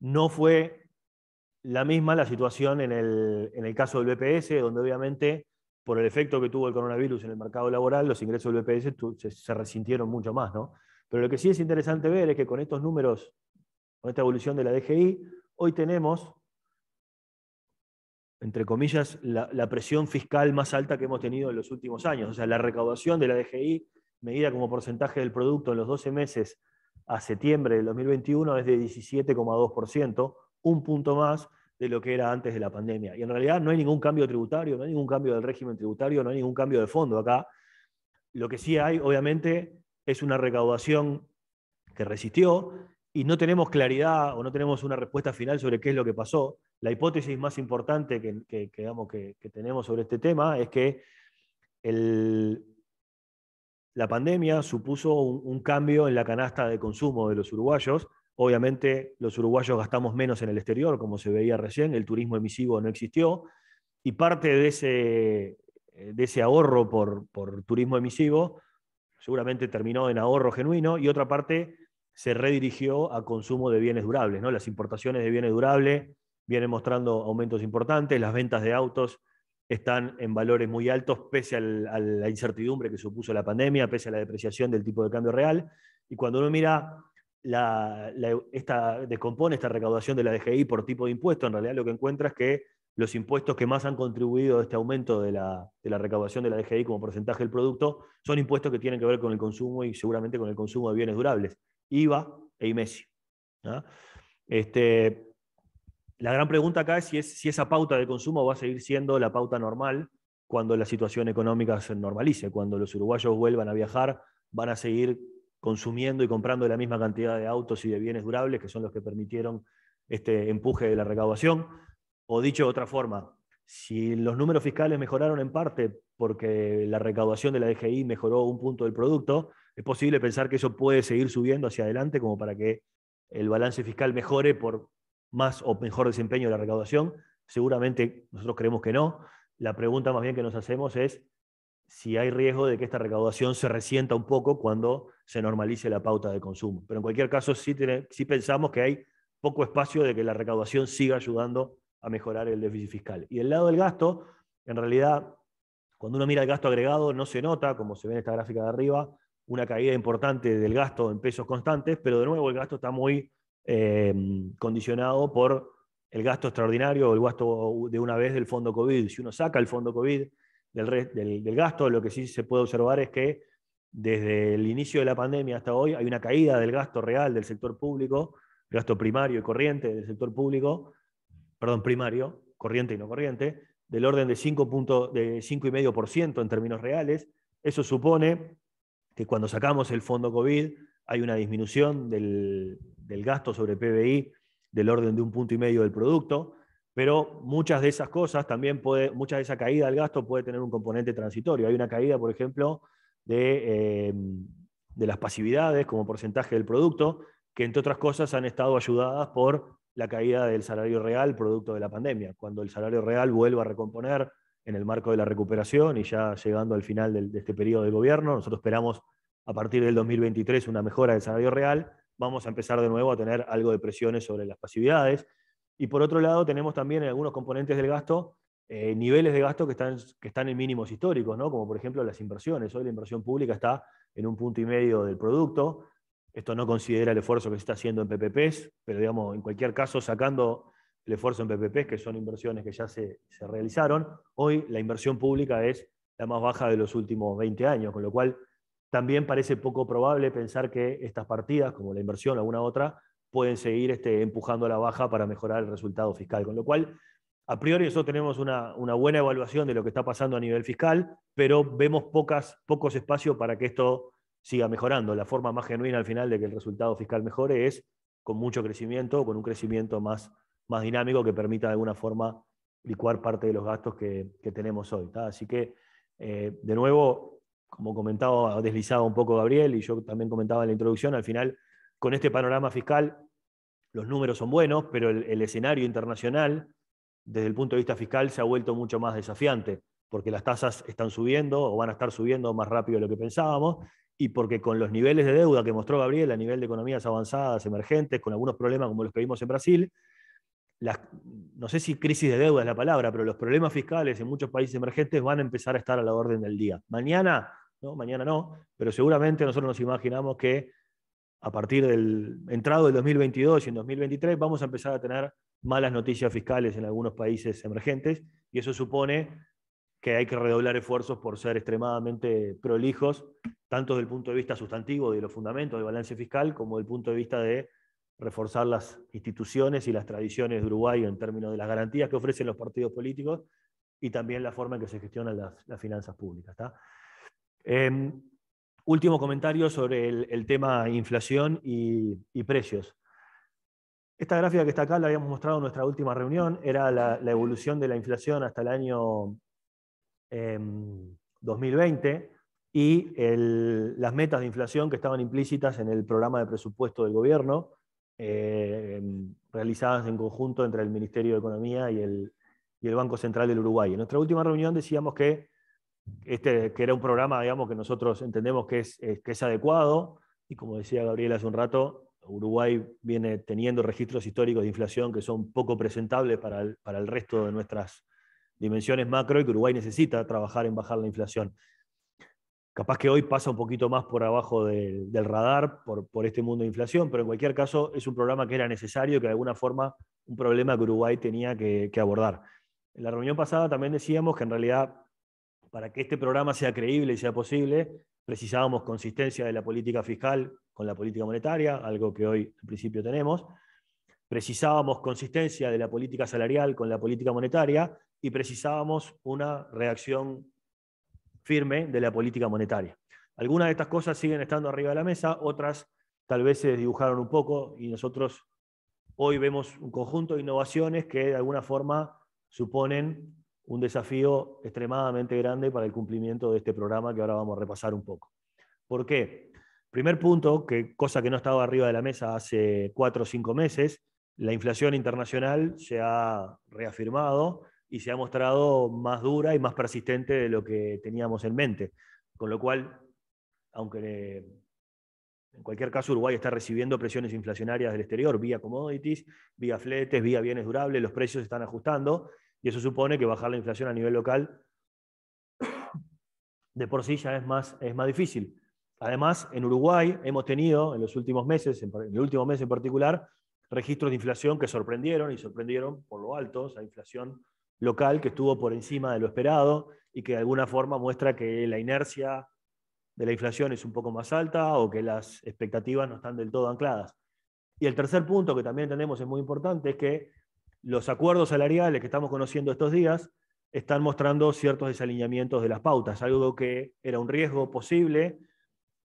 No fue la misma la situación en el caso del BPS, donde obviamente por el efecto que tuvo el coronavirus en el mercado laboral, los ingresos del BPS se resintieron mucho más, ¿no? Pero lo que sí es interesante ver es que con estos números, con esta evolución de la DGI, hoy tenemos, entre comillas, la presión fiscal más alta que hemos tenido en los últimos años. O sea, la recaudación de la DGI, medida como porcentaje del producto en los 12 meses a septiembre del 2021, es de 17,2%, un punto más de lo que era antes de la pandemia. Y en realidad no hay ningún cambio tributario, no hay ningún cambio del régimen tributario, no hay ningún cambio de fondo acá. Lo que sí hay, obviamente, es una recaudación que resistió y no tenemos claridad o no tenemos una respuesta final sobre qué es lo que pasó. La hipótesis más importante que tenemos sobre este tema es que la pandemia supuso un cambio en la canasta de consumo de los uruguayos. Obviamente los uruguayos gastamos menos en el exterior, como se veía recién, el turismo emisivo no existió, y parte de ese ahorro por turismo emisivo seguramente terminó en ahorro genuino, y otra parte se redirigió a consumo de bienes durables, ¿no? Las importaciones de bienes durables vienen mostrando aumentos importantes, las ventas de autos están en valores muy altos pese a la incertidumbre que supuso la pandemia, pese a la depreciación del tipo de cambio real. Y cuando uno mira descompone esta recaudación de la DGI por tipo de impuesto, en realidad lo que encuentra es que los impuestos que más han contribuido a este aumento de la recaudación de la DGI como porcentaje del producto son impuestos que tienen que ver con el consumo y seguramente con el consumo de bienes durables, IVA e IMESI, ¿no? La gran pregunta acá es si esa pauta de consumo va a seguir siendo la pauta normal cuando la situación económica se normalice, cuando los uruguayos vuelvan a viajar, van a seguir consumiendo y comprando la misma cantidad de autos y de bienes durables, que son los que permitieron este empuje de la recaudación. O dicho de otra forma, si los números fiscales mejoraron en parte porque la recaudación de la DGI mejoró un punto del producto, es posible pensar que eso puede seguir subiendo hacia adelante como para que el balance fiscal mejore por más o mejor desempeño de la recaudación. Seguramente nosotros creemos que no. La pregunta más bien que nos hacemos es si hay riesgo de que esta recaudación se resienta un poco cuando se normalice la pauta de consumo. Pero en cualquier caso sí pensamos que hay poco espacio de que la recaudación siga ayudando a mejorar el déficit fiscal. Y del lado del gasto, en realidad, cuando uno mira el gasto agregado, no se nota, como se ve en esta gráfica de arriba, una caída importante del gasto en pesos constantes, pero de nuevo el gasto está muy condicionado por el gasto extraordinario o el gasto de una vez del fondo COVID. Si uno saca el fondo COVID del gasto, lo que sí se puede observar es que desde el inicio de la pandemia hasta hoy hay una caída del gasto real del sector público, el gasto primario y corriente del sector público, perdón, primario, corriente y no corriente, del orden de 5,5% en términos reales. Eso supone que cuando sacamos el fondo COVID hay una disminución del gasto sobre PBI del orden de 1,5 puntos del producto, pero muchas de esas cosas también muchas de esa caída del gasto puede tener un componente transitorio. Hay una caída, por ejemplo, de las pasividades como porcentaje del producto, que entre otras cosas han estado ayudadas por la caída del salario real producto de la pandemia. Cuando el salario real vuelva a recomponer en el marco de la recuperación y ya llegando al final de este periodo de gobierno, nosotros esperamos a partir del 2023 una mejora del salario real, vamos a empezar de nuevo a tener algo de presiones sobre las pasividades. Y por otro lado, tenemos también en algunos componentes del gasto niveles de gasto que están en mínimos históricos, ¿no? Como por ejemplo las inversiones. Hoy la inversión pública está en 1,5 puntos del producto. Esto no considera el esfuerzo que se está haciendo en PPPs, pero digamos, en cualquier caso, sacando el esfuerzo en PPPs, que son inversiones que ya se realizaron, hoy la inversión pública es la más baja de los últimos 20 años, con lo cual también parece poco probable pensar que estas partidas, como la inversión o alguna otra, pueden seguir empujando a la baja para mejorar el resultado fiscal. Con lo cual, a priori nosotros tenemos una buena evaluación de lo que está pasando a nivel fiscal, pero vemos pocos espacios para que esto siga mejorando. La forma más genuina al final de que el resultado fiscal mejore es con mucho crecimiento, con un crecimiento más dinámico que permita de alguna forma licuar parte de los gastos que tenemos hoy. ¿tá? Así que, de nuevo, como comentaba, deslizaba un poco Gabriel, y yo también comentaba en la introducción, al final, con este panorama fiscal, los números son buenos, pero el escenario internacional, desde el punto de vista fiscal, se ha vuelto mucho más desafiante, porque las tasas están subiendo o van a estar subiendo más rápido de lo que pensábamos, y porque con los niveles de deuda que mostró Gabriel a nivel de economías avanzadas, emergentes, con algunos problemas como los que vimos en Brasil, no sé si crisis de deuda es la palabra, pero los problemas fiscales en muchos países emergentes van a empezar a estar a la orden del día. Mañana no, pero seguramente nosotros nos imaginamos que a partir del entrado del 2022 y en 2023 vamos a empezar a tener malas noticias fiscales en algunos países emergentes, y eso supone que hay que redoblar esfuerzos por ser extremadamente prolijos, tanto desde el punto de vista sustantivo de los fundamentos del balance fiscal, como desde el punto de vista de reforzar las instituciones y las tradiciones de Uruguay en términos de las garantías que ofrecen los partidos políticos y también la forma en que se gestionan las finanzas públicas. Último comentario sobre el tema inflación y precios. Esta gráfica que está acá la habíamos mostrado en nuestra última reunión, era la evolución de la inflación hasta el año 2020 y las metas de inflación que estaban implícitas en el programa de presupuesto del gobierno, realizadas en conjunto entre el Ministerio de Economía y el Banco Central del Uruguay. En nuestra última reunión decíamos que era un programa, digamos, que nosotros entendemos que es adecuado, y como decía Gabriel hace un rato, Uruguay viene teniendo registros históricos de inflación que son poco presentables para el resto de nuestras dimensiones macro, y que Uruguay necesita trabajar en bajar la inflación. Capaz que hoy pasa un poquito más por abajo del radar por este mundo de inflación, pero en cualquier caso es un programa que era necesario, que de alguna forma un problema que Uruguay tenía que abordar. En la reunión pasada también decíamos que en realidad para que este programa sea creíble y sea posible, precisábamos consistencia de la política fiscal con la política monetaria, algo que hoy en principio tenemos. Precisábamos consistencia de la política salarial con la política monetaria y precisábamos una reacción firme de la política monetaria. Algunas de estas cosas siguen estando arriba de la mesa, otras tal vez se desdibujaron un poco, y nosotros hoy vemos un conjunto de innovaciones que de alguna forma suponen un desafío extremadamente grande para el cumplimiento de este programa que ahora vamos a repasar un poco. ¿Por qué? Primer punto, cosa que no estaba arriba de la mesa hace 4 o 5 meses, la inflación internacional se ha reafirmado y se ha mostrado más dura y más persistente de lo que teníamos en mente. Con lo cual, aunque en cualquier caso Uruguay está recibiendo presiones inflacionarias del exterior, vía commodities, vía fletes, vía bienes durables, los precios se están ajustando, y eso supone que bajar la inflación a nivel local de por sí ya es más difícil. Además, en Uruguay hemos tenido en los últimos meses, en el último mes en particular, registros de inflación que sorprendieron por lo alto, esa inflación local que estuvo por encima de lo esperado y que de alguna forma muestra que la inercia de la inflación es un poco más alta o que las expectativas no están del todo ancladas. Y el tercer punto que también entendemos es muy importante es que los acuerdos salariales que estamos conociendo estos días están mostrando ciertos desalineamientos de las pautas, algo que era un riesgo posible,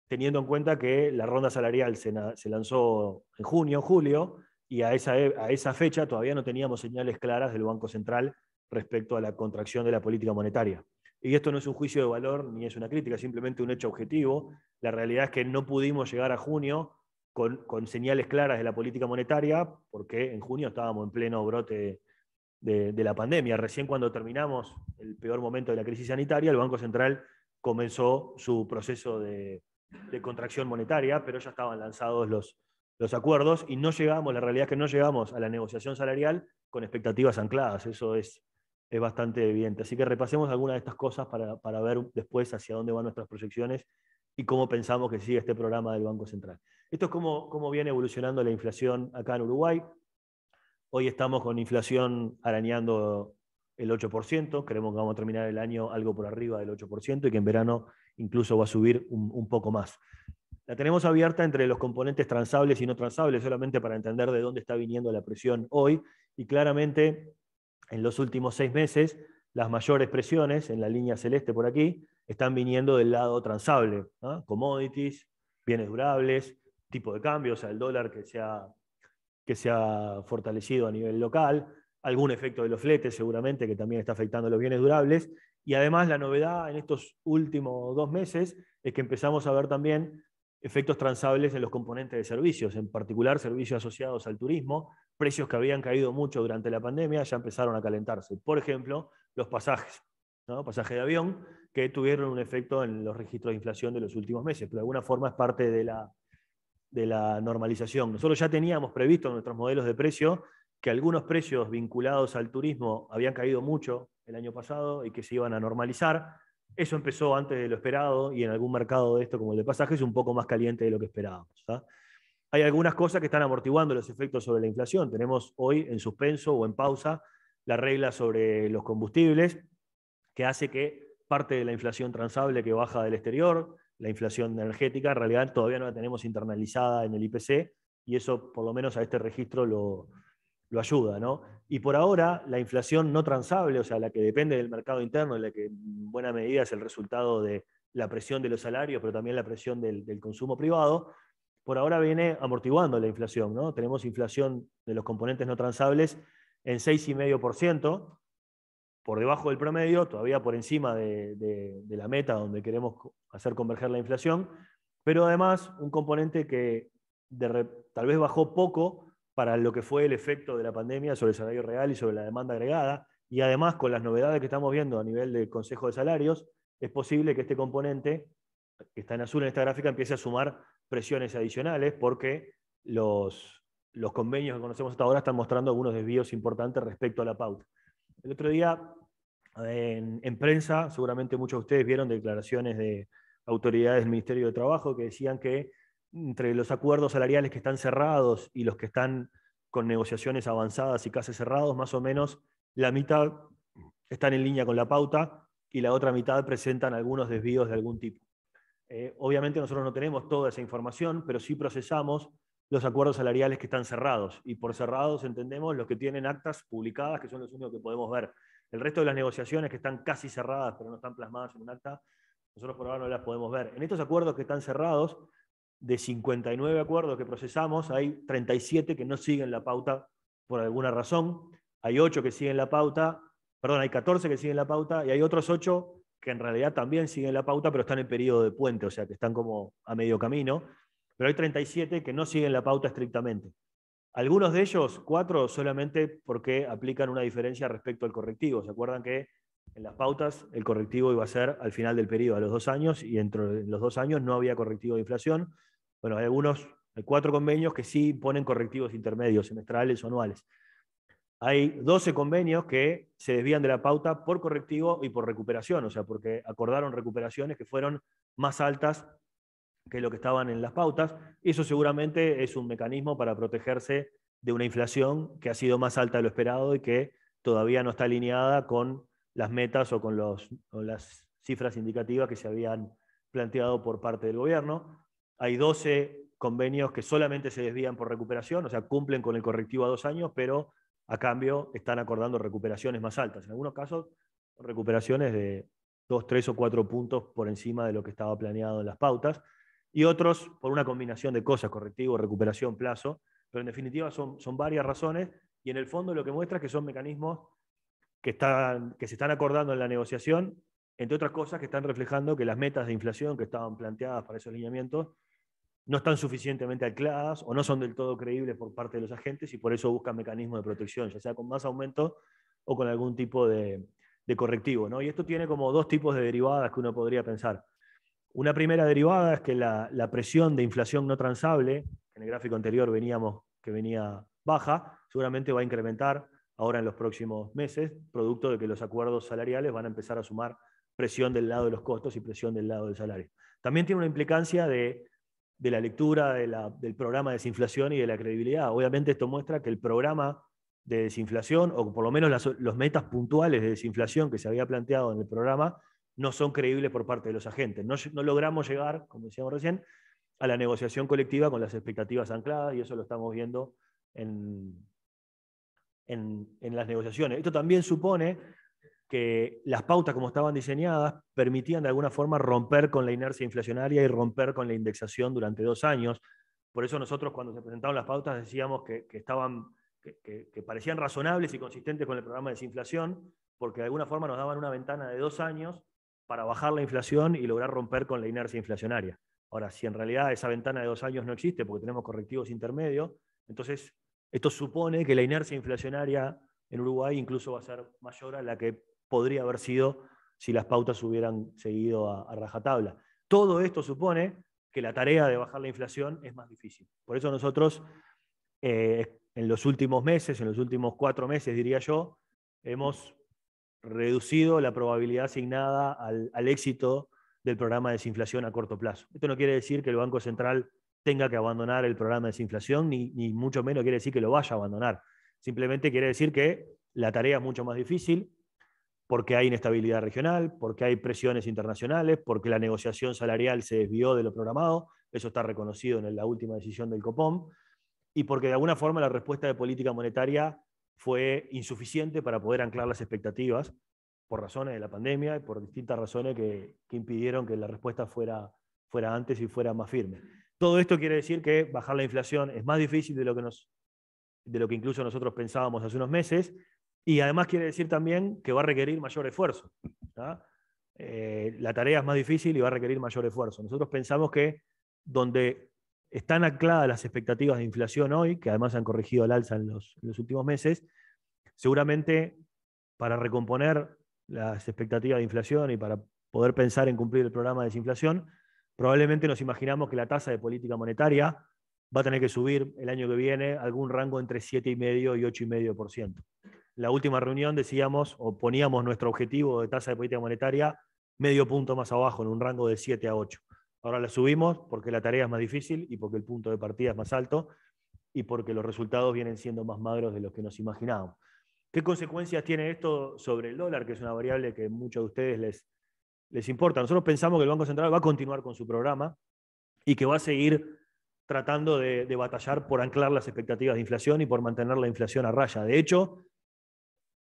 teniendo en cuenta que la ronda salarial se lanzó en junio, julio, y a esa fecha todavía no teníamos señales claras del Banco Central respecto a la contracción de la política monetaria. Y esto no es un juicio de valor ni es una crítica, simplemente un hecho objetivo. La realidad es que no pudimos llegar a junio con señales claras de la política monetaria, porque en junio estábamos en pleno brote de la pandemia. Recién cuando terminamos el peor momento de la crisis sanitaria, el Banco Central comenzó su proceso de de contracción monetaria, pero ya estaban lanzados los acuerdos y no llegamos, la realidad es que no llegamos a la negociación salarial con expectativas ancladas, eso es bastante evidente. Así que repasemos algunas de estas cosas para ver después hacia dónde van nuestras proyecciones y cómo pensamos que sigue este programa del Banco Central. Esto es cómo viene evolucionando la inflación acá en Uruguay. Hoy estamos con inflación arañando el 8%, creemos que vamos a terminar el año algo por arriba del 8% y que en verano incluso va a subir un poco más. La tenemos abierta entre los componentes transables y no transables, solamente para entender de dónde está viniendo la presión hoy, y claramente en los últimos 6 meses las mayores presiones, en la línea celeste por aquí, están viniendo del lado transable, ¿no? Commodities, bienes durables, tipo de cambio, o sea, el dólar que se ha fortalecido a nivel local, algún efecto de los fletes seguramente que también está afectando los bienes durables, y además la novedad en estos últimos 2 meses es que empezamos a ver también efectos transables en los componentes de servicios, en particular servicios asociados al turismo, precios que habían caído mucho durante la pandemia ya empezaron a calentarse. Por ejemplo, los pasajes, ¿no? Pasajes de avión que tuvieron un efecto en los registros de inflación de los últimos meses, pero de alguna forma es parte de la normalización. Nosotros ya teníamos previsto en nuestros modelos de precio que algunos precios vinculados al turismo habían caído mucho el año pasado y que se iban a normalizar. Eso empezó antes de lo esperado y en algún mercado de esto, como el de pasajes, un poco más caliente de lo que esperábamos, ¿sí? Hay algunas cosas que están amortiguando los efectos sobre la inflación. Tenemos hoy en suspenso o en pausa la regla sobre los combustibles, que hace que parte de la inflación transable que baja del exterior, la inflación energética, en realidad todavía no la tenemos internalizada en el IPC, y eso por lo menos a este registro lo ayuda, ¿no? Y por ahora, la inflación no transable, o sea, la que depende del mercado interno, la que en buena medida es el resultado de la presión de los salarios, pero también la presión del consumo privado, por ahora viene amortiguando la inflación, ¿no? Tenemos inflación de los componentes no transables en 6,5%, por debajo del promedio, todavía por encima de la meta donde queremos hacer converger la inflación, pero además un componente que tal vez bajó poco para lo que fue el efecto de la pandemia sobre el salario real y sobre la demanda agregada, y además con las novedades que estamos viendo a nivel del Consejo de Salarios, es posible que este componente, que está en azul en esta gráfica, empiece a sumar presiones adicionales porque los convenios que conocemos hasta ahora están mostrando algunos desvíos importantes respecto a la pauta. El otro día en prensa, seguramente muchos de ustedes vieron declaraciones de autoridades del Ministerio de Trabajo que decían que entre los acuerdos salariales que están cerrados y los que están con negociaciones avanzadas y casi cerrados, más o menos la mitad están en línea con la pauta y la otra mitad presentan algunos desvíos de algún tipo. Obviamente nosotros no tenemos toda esa información, pero sí procesamos los acuerdos salariales que están cerrados. Y por cerrados entendemos los que tienen actas publicadas, que son los únicos que podemos ver. El resto de las negociaciones que están casi cerradas, pero no están plasmadas en un acta, nosotros por ahora no las podemos ver. En estos acuerdos que están cerrados, de 59 acuerdos que procesamos, hay 37 que no siguen la pauta por alguna razón. Hay 8 que siguen la pauta, perdón, hay 14 que siguen la pauta y hay otros 8 que en realidad también siguen la pauta, pero están en periodo de puente, o sea que están como a medio camino. Pero hay 37 que no siguen la pauta estrictamente. Algunos de ellos, 4, solamente porque aplican una diferencia respecto al correctivo. ¿Se acuerdan que en las pautas el correctivo iba a ser al final del periodo, a los 2 años, y entre los 2 años no había correctivo de inflación? Bueno, hay 4 convenios que sí ponen correctivos intermedios, semestrales o anuales. Hay 12 convenios que se desvían de la pauta por correctivo y por recuperación, o sea, porque acordaron recuperaciones que fueron más altas que lo que estaban en las pautas, y eso seguramente es un mecanismo para protegerse de una inflación que ha sido más alta de lo esperado y que todavía no está alineada con las metas o con las cifras indicativas que se habían planteado por parte del gobierno. Hay 12 convenios que solamente se desvían por recuperación, o sea, cumplen con el correctivo a 2 años, pero a cambio están acordando recuperaciones más altas. En algunos casos, recuperaciones de 2, 3 o 4 puntos por encima de lo que estaba planeado en las pautas, y otros por una combinación de cosas, correctivo, recuperación, plazo, pero en definitiva son varias razones, y en el fondo lo que muestra es que son mecanismos que se están acordando en la negociación, entre otras cosas que están reflejando que las metas de inflación que estaban planteadas para esos lineamientos no están suficientemente ancladas o no son del todo creíbles por parte de los agentes, y por eso buscan mecanismos de protección, ya sea con más aumento o con algún tipo de correctivo, ¿no? Y esto tiene como 2 tipos de derivadas que uno podría pensar. Una primera derivada es que la presión de inflación no transable, que en el gráfico anterior veníamos que venía baja, seguramente va a incrementar ahora en los próximos meses, producto de que los acuerdos salariales van a empezar a sumar presión del lado de los costos y presión del lado del salario. También tiene una implicancia de la lectura del programa de desinflación y de la credibilidad. Obviamente esto muestra que el programa de desinflación, o por lo menos los metas puntuales de desinflación que se había planteado en el programa, no son creíbles por parte de los agentes. No logramos llegar, como decíamos recién, a la negociación colectiva con las expectativas ancladas, y eso lo estamos viendo en las negociaciones. Esto también supone que las pautas como estaban diseñadas permitían de alguna forma romper con la inercia inflacionaria y romper con la indexación durante 2 años. Por eso nosotros cuando se presentaron las pautas decíamos que parecían razonables y consistentes con el programa de desinflación, porque de alguna forma nos daban una ventana de 2 años para bajar la inflación y lograr romper con la inercia inflacionaria. Ahora, si en realidad esa ventana de 2 años no existe porque tenemos correctivos intermedios, entonces esto supone que la inercia inflacionaria en Uruguay incluso va a ser mayor a la que podría haber sido si las pautas hubieran seguido a rajatabla. Todo esto supone que la tarea de bajar la inflación es más difícil. Por eso nosotros, en los últimos meses, en los últimos 4 meses, diría yo, hemos reducido la probabilidad asignada al éxito del programa de desinflación a corto plazo. Esto no quiere decir que el Banco Central tenga que abandonar el programa de desinflación, ni mucho menos quiere decir que lo vaya a abandonar. Simplemente quiere decir que la tarea es mucho más difícil, porque hay inestabilidad regional, porque hay presiones internacionales, porque la negociación salarial se desvió de lo programado, eso está reconocido en la última decisión del Copom, y porque de alguna forma la respuesta de política monetaria fue insuficiente para poder anclar las expectativas por razones de la pandemia y por distintas razones que impidieron que la respuesta fuera antes y fuera más firme. Todo esto quiere decir que bajar la inflación es más difícil de lo que incluso nosotros pensábamos hace unos meses, y además quiere decir también que va a requerir mayor esfuerzo. La tarea es más difícil y va a requerir mayor esfuerzo. Nosotros pensamos que donde están ancladas las expectativas de inflación hoy, que además han corregido al alza en los últimos meses, seguramente para recomponer las expectativas de inflación y para poder pensar en cumplir el programa de desinflación, probablemente nos imaginamos que la tasa de política monetaria va a tener que subir el año que viene algún rango entre 7,5% y 8,5%. La última reunión decíamos, o poníamos nuestro objetivo de tasa de política monetaria medio punto más abajo, en un rango de 7 a 8. Ahora la subimos porque la tarea es más difícil y porque el punto de partida es más alto y porque los resultados vienen siendo más magros de los que nos imaginábamos. ¿Qué consecuencias tiene esto sobre el dólar, que es una variable que a muchos de ustedes les importa? Nosotros pensamos que el Banco Central va a continuar con su programa y que va a seguir tratando de batallar por anclar las expectativas de inflación y por mantener la inflación a raya. De hecho,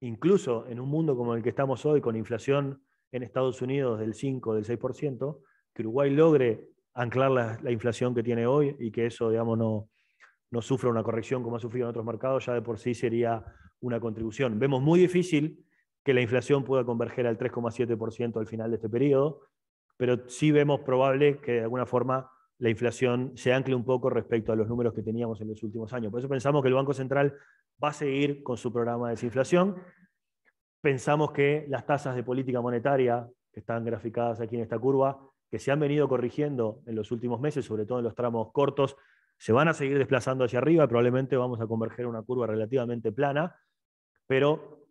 incluso en un mundo como el que estamos hoy, con inflación en Estados Unidos del 5, del 6%, que Uruguay logre anclar la inflación que tiene hoy y que eso, digamos, no sufra una corrección como ha sufrido en otros mercados, ya de por sí sería una contribución. Vemos muy difícil que la inflación pueda converger al 3,7% al final de este periodo, pero sí vemos probable que de alguna forma la inflación se ancle un poco respecto a los números que teníamos en los últimos años. Por eso pensamos que el Banco Central va a seguir con su programa de desinflación. Pensamos que las tasas de política monetaria, que están graficadas aquí en esta curva, que se han venido corrigiendo en los últimos meses, sobre todo en los tramos cortos, se van a seguir desplazando hacia arriba. Probablemente vamos a converger a una curva relativamente plana, pero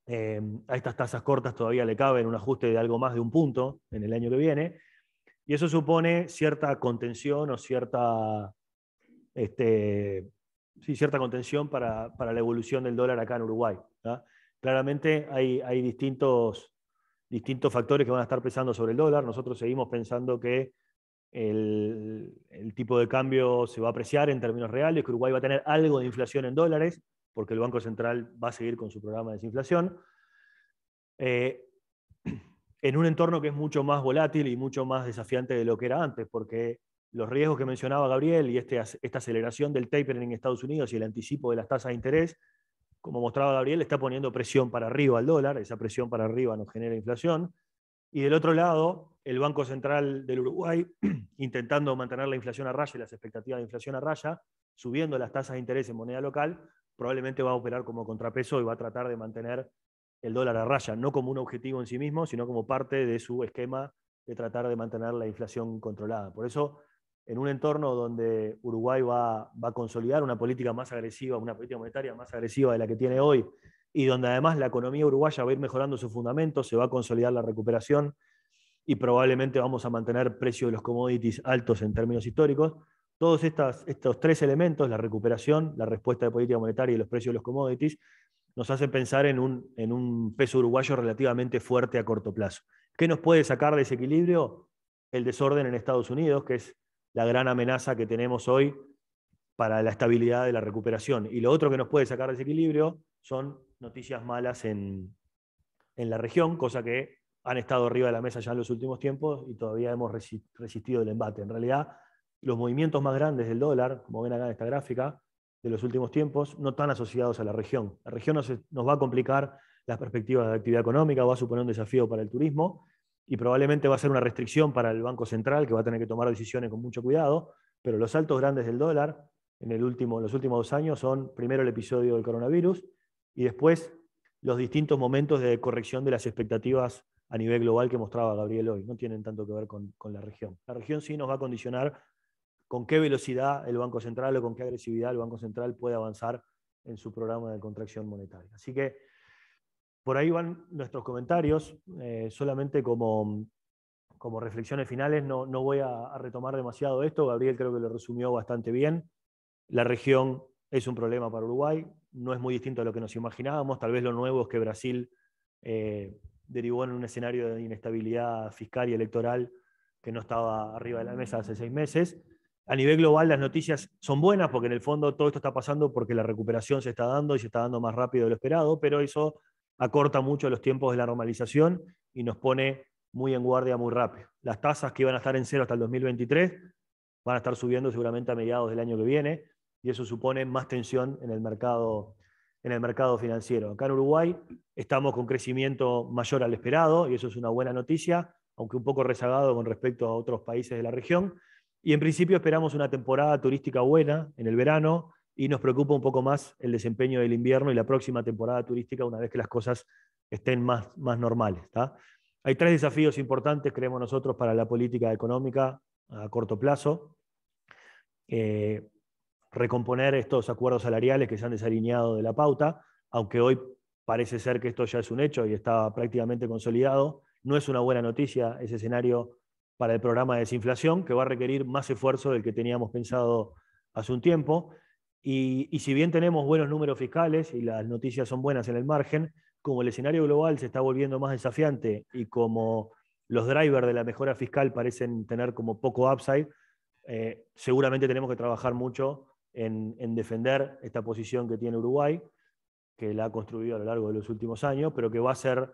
a estas tasas cortas todavía le cabe un ajuste de algo más de 1 punto en el año que viene, y eso supone cierta contención o cierta contención para la evolución del dólar acá en Uruguay. ¿tá? Claramente hay distintos factores que van a estar pesando sobre el dólar. Nosotros seguimos pensando que el tipo de cambio se va a apreciar en términos reales, que Uruguay va a tener algo de inflación en dólares, porque el Banco Central va a seguir con su programa de desinflación. En un entorno que es mucho más volátil y mucho más desafiante de lo que era antes, porque los riesgos que mencionaba Gabriel y esta aceleración del tapering en Estados Unidos y el anticipo de las tasas de interés, como mostraba Gabriel, está poniendo presión para arriba al dólar. Esa presión para arriba nos genera inflación. Y del otro lado, el Banco Central del Uruguay, intentando mantener la inflación a raya y las expectativas de inflación a raya, subiendo las tasas de interés en moneda local, probablemente va a operar como contrapeso y va a tratar de mantener el dólar a raya, no como un objetivo en sí mismo, sino como parte de su esquema de tratar de mantener la inflación controlada. Por eso, en un entorno donde Uruguay va a consolidar una política más agresiva, una política monetaria más agresiva de la que tiene hoy, y donde además la economía uruguaya va a ir mejorando sus fundamentos, se va a consolidar la recuperación y probablemente vamos a mantener precios de los commodities altos en términos históricos. Todos estos tres elementos, la recuperación, la respuesta de política monetaria y los precios de los commodities, nos hacen pensar en un peso uruguayo relativamente fuerte a corto plazo. ¿Qué nos puede sacar de ese equilibrio? El desorden en Estados Unidos, que es la gran amenaza que tenemos hoy para la estabilidad de la recuperación. Y lo otro que nos puede sacar de ese equilibrio son noticias malas en la región, cosa que han estado arriba de la mesa ya en los últimos tiempos y todavía hemos resistido el embate. En realidad, los movimientos más grandes del dólar, como ven acá en esta gráfica, de los últimos tiempos, no están asociados a la región. La región nos va a complicar las perspectivas de actividad económica, va a suponer un desafío para el turismo y probablemente va a ser una restricción para el Banco Central, que va a tener que tomar decisiones con mucho cuidado, pero los saltos grandes del dólar en los últimos 2 años son primero el episodio del coronavirus y después los distintos momentos de corrección de las expectativas a nivel global que mostraba Gabriel hoy. No tienen tanto que ver con la región. La región sí nos va a condicionar con qué velocidad el Banco Central o con qué agresividad el Banco Central puede avanzar en su programa de contracción monetaria. Así que por ahí van nuestros comentarios, solamente como reflexiones finales, no voy a retomar demasiado esto, Gabriel creo que lo resumió bastante bien. La región es un problema para Uruguay, no es muy distinto a lo que nos imaginábamos, tal vez lo nuevo es que Brasil derivó en un escenario de inestabilidad fiscal y electoral que no estaba arriba de la mesa hace 6 meses. A nivel global las noticias son buenas porque en el fondo todo esto está pasando porque la recuperación se está dando y se está dando más rápido de lo esperado, pero eso acorta mucho los tiempos de la normalización y nos pone muy en guardia muy rápido. Las tasas que iban a estar en cero hasta el 2023 van a estar subiendo seguramente a mediados del año que viene y eso supone más tensión en el mercado financiero. Acá en Uruguay estamos con crecimiento mayor al esperado y eso es una buena noticia, aunque un poco rezagado con respecto a otros países de la región. Y en principio esperamos una temporada turística buena en el verano y nos preocupa un poco más el desempeño del invierno y la próxima temporada turística una vez que las cosas estén más normales. ¿Tá? Hay 3 desafíos importantes, creemos nosotros, para la política económica a corto plazo. Recomponer estos acuerdos salariales que se han desalineado de la pauta, aunque hoy parece ser que esto ya es un hecho y está prácticamente consolidado. No es una buena noticia ese escenario para el programa de desinflación, que va a requerir más esfuerzo del que teníamos pensado hace un tiempo. Y si bien tenemos buenos números fiscales y las noticias son buenas en el margen, como el escenario global se está volviendo más desafiante y como los drivers de la mejora fiscal parecen tener como poco upside, seguramente tenemos que trabajar mucho en defender esta posición que tiene Uruguay, que la ha construido a lo largo de los últimos años, pero que va a ser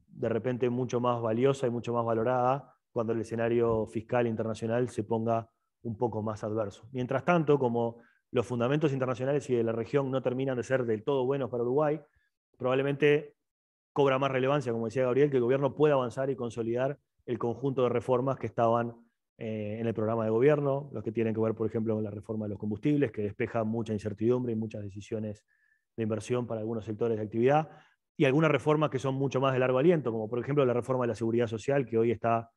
de repente mucho más valiosa y mucho más valorada cuando el escenario fiscal internacional se ponga un poco más adverso. Mientras tanto, como los fundamentos internacionales y de la región no terminan de ser del todo buenos para Uruguay, probablemente cobra más relevancia, como decía Gabriel, que el gobierno pueda avanzar y consolidar el conjunto de reformas que estaban en el programa de gobierno, los que tienen que ver, por ejemplo, con la reforma de los combustibles, que despeja mucha incertidumbre y muchas decisiones de inversión para algunos sectores de actividad, y algunas reformas que son mucho más de largo aliento, como por ejemplo la reforma de la seguridad social, que hoy está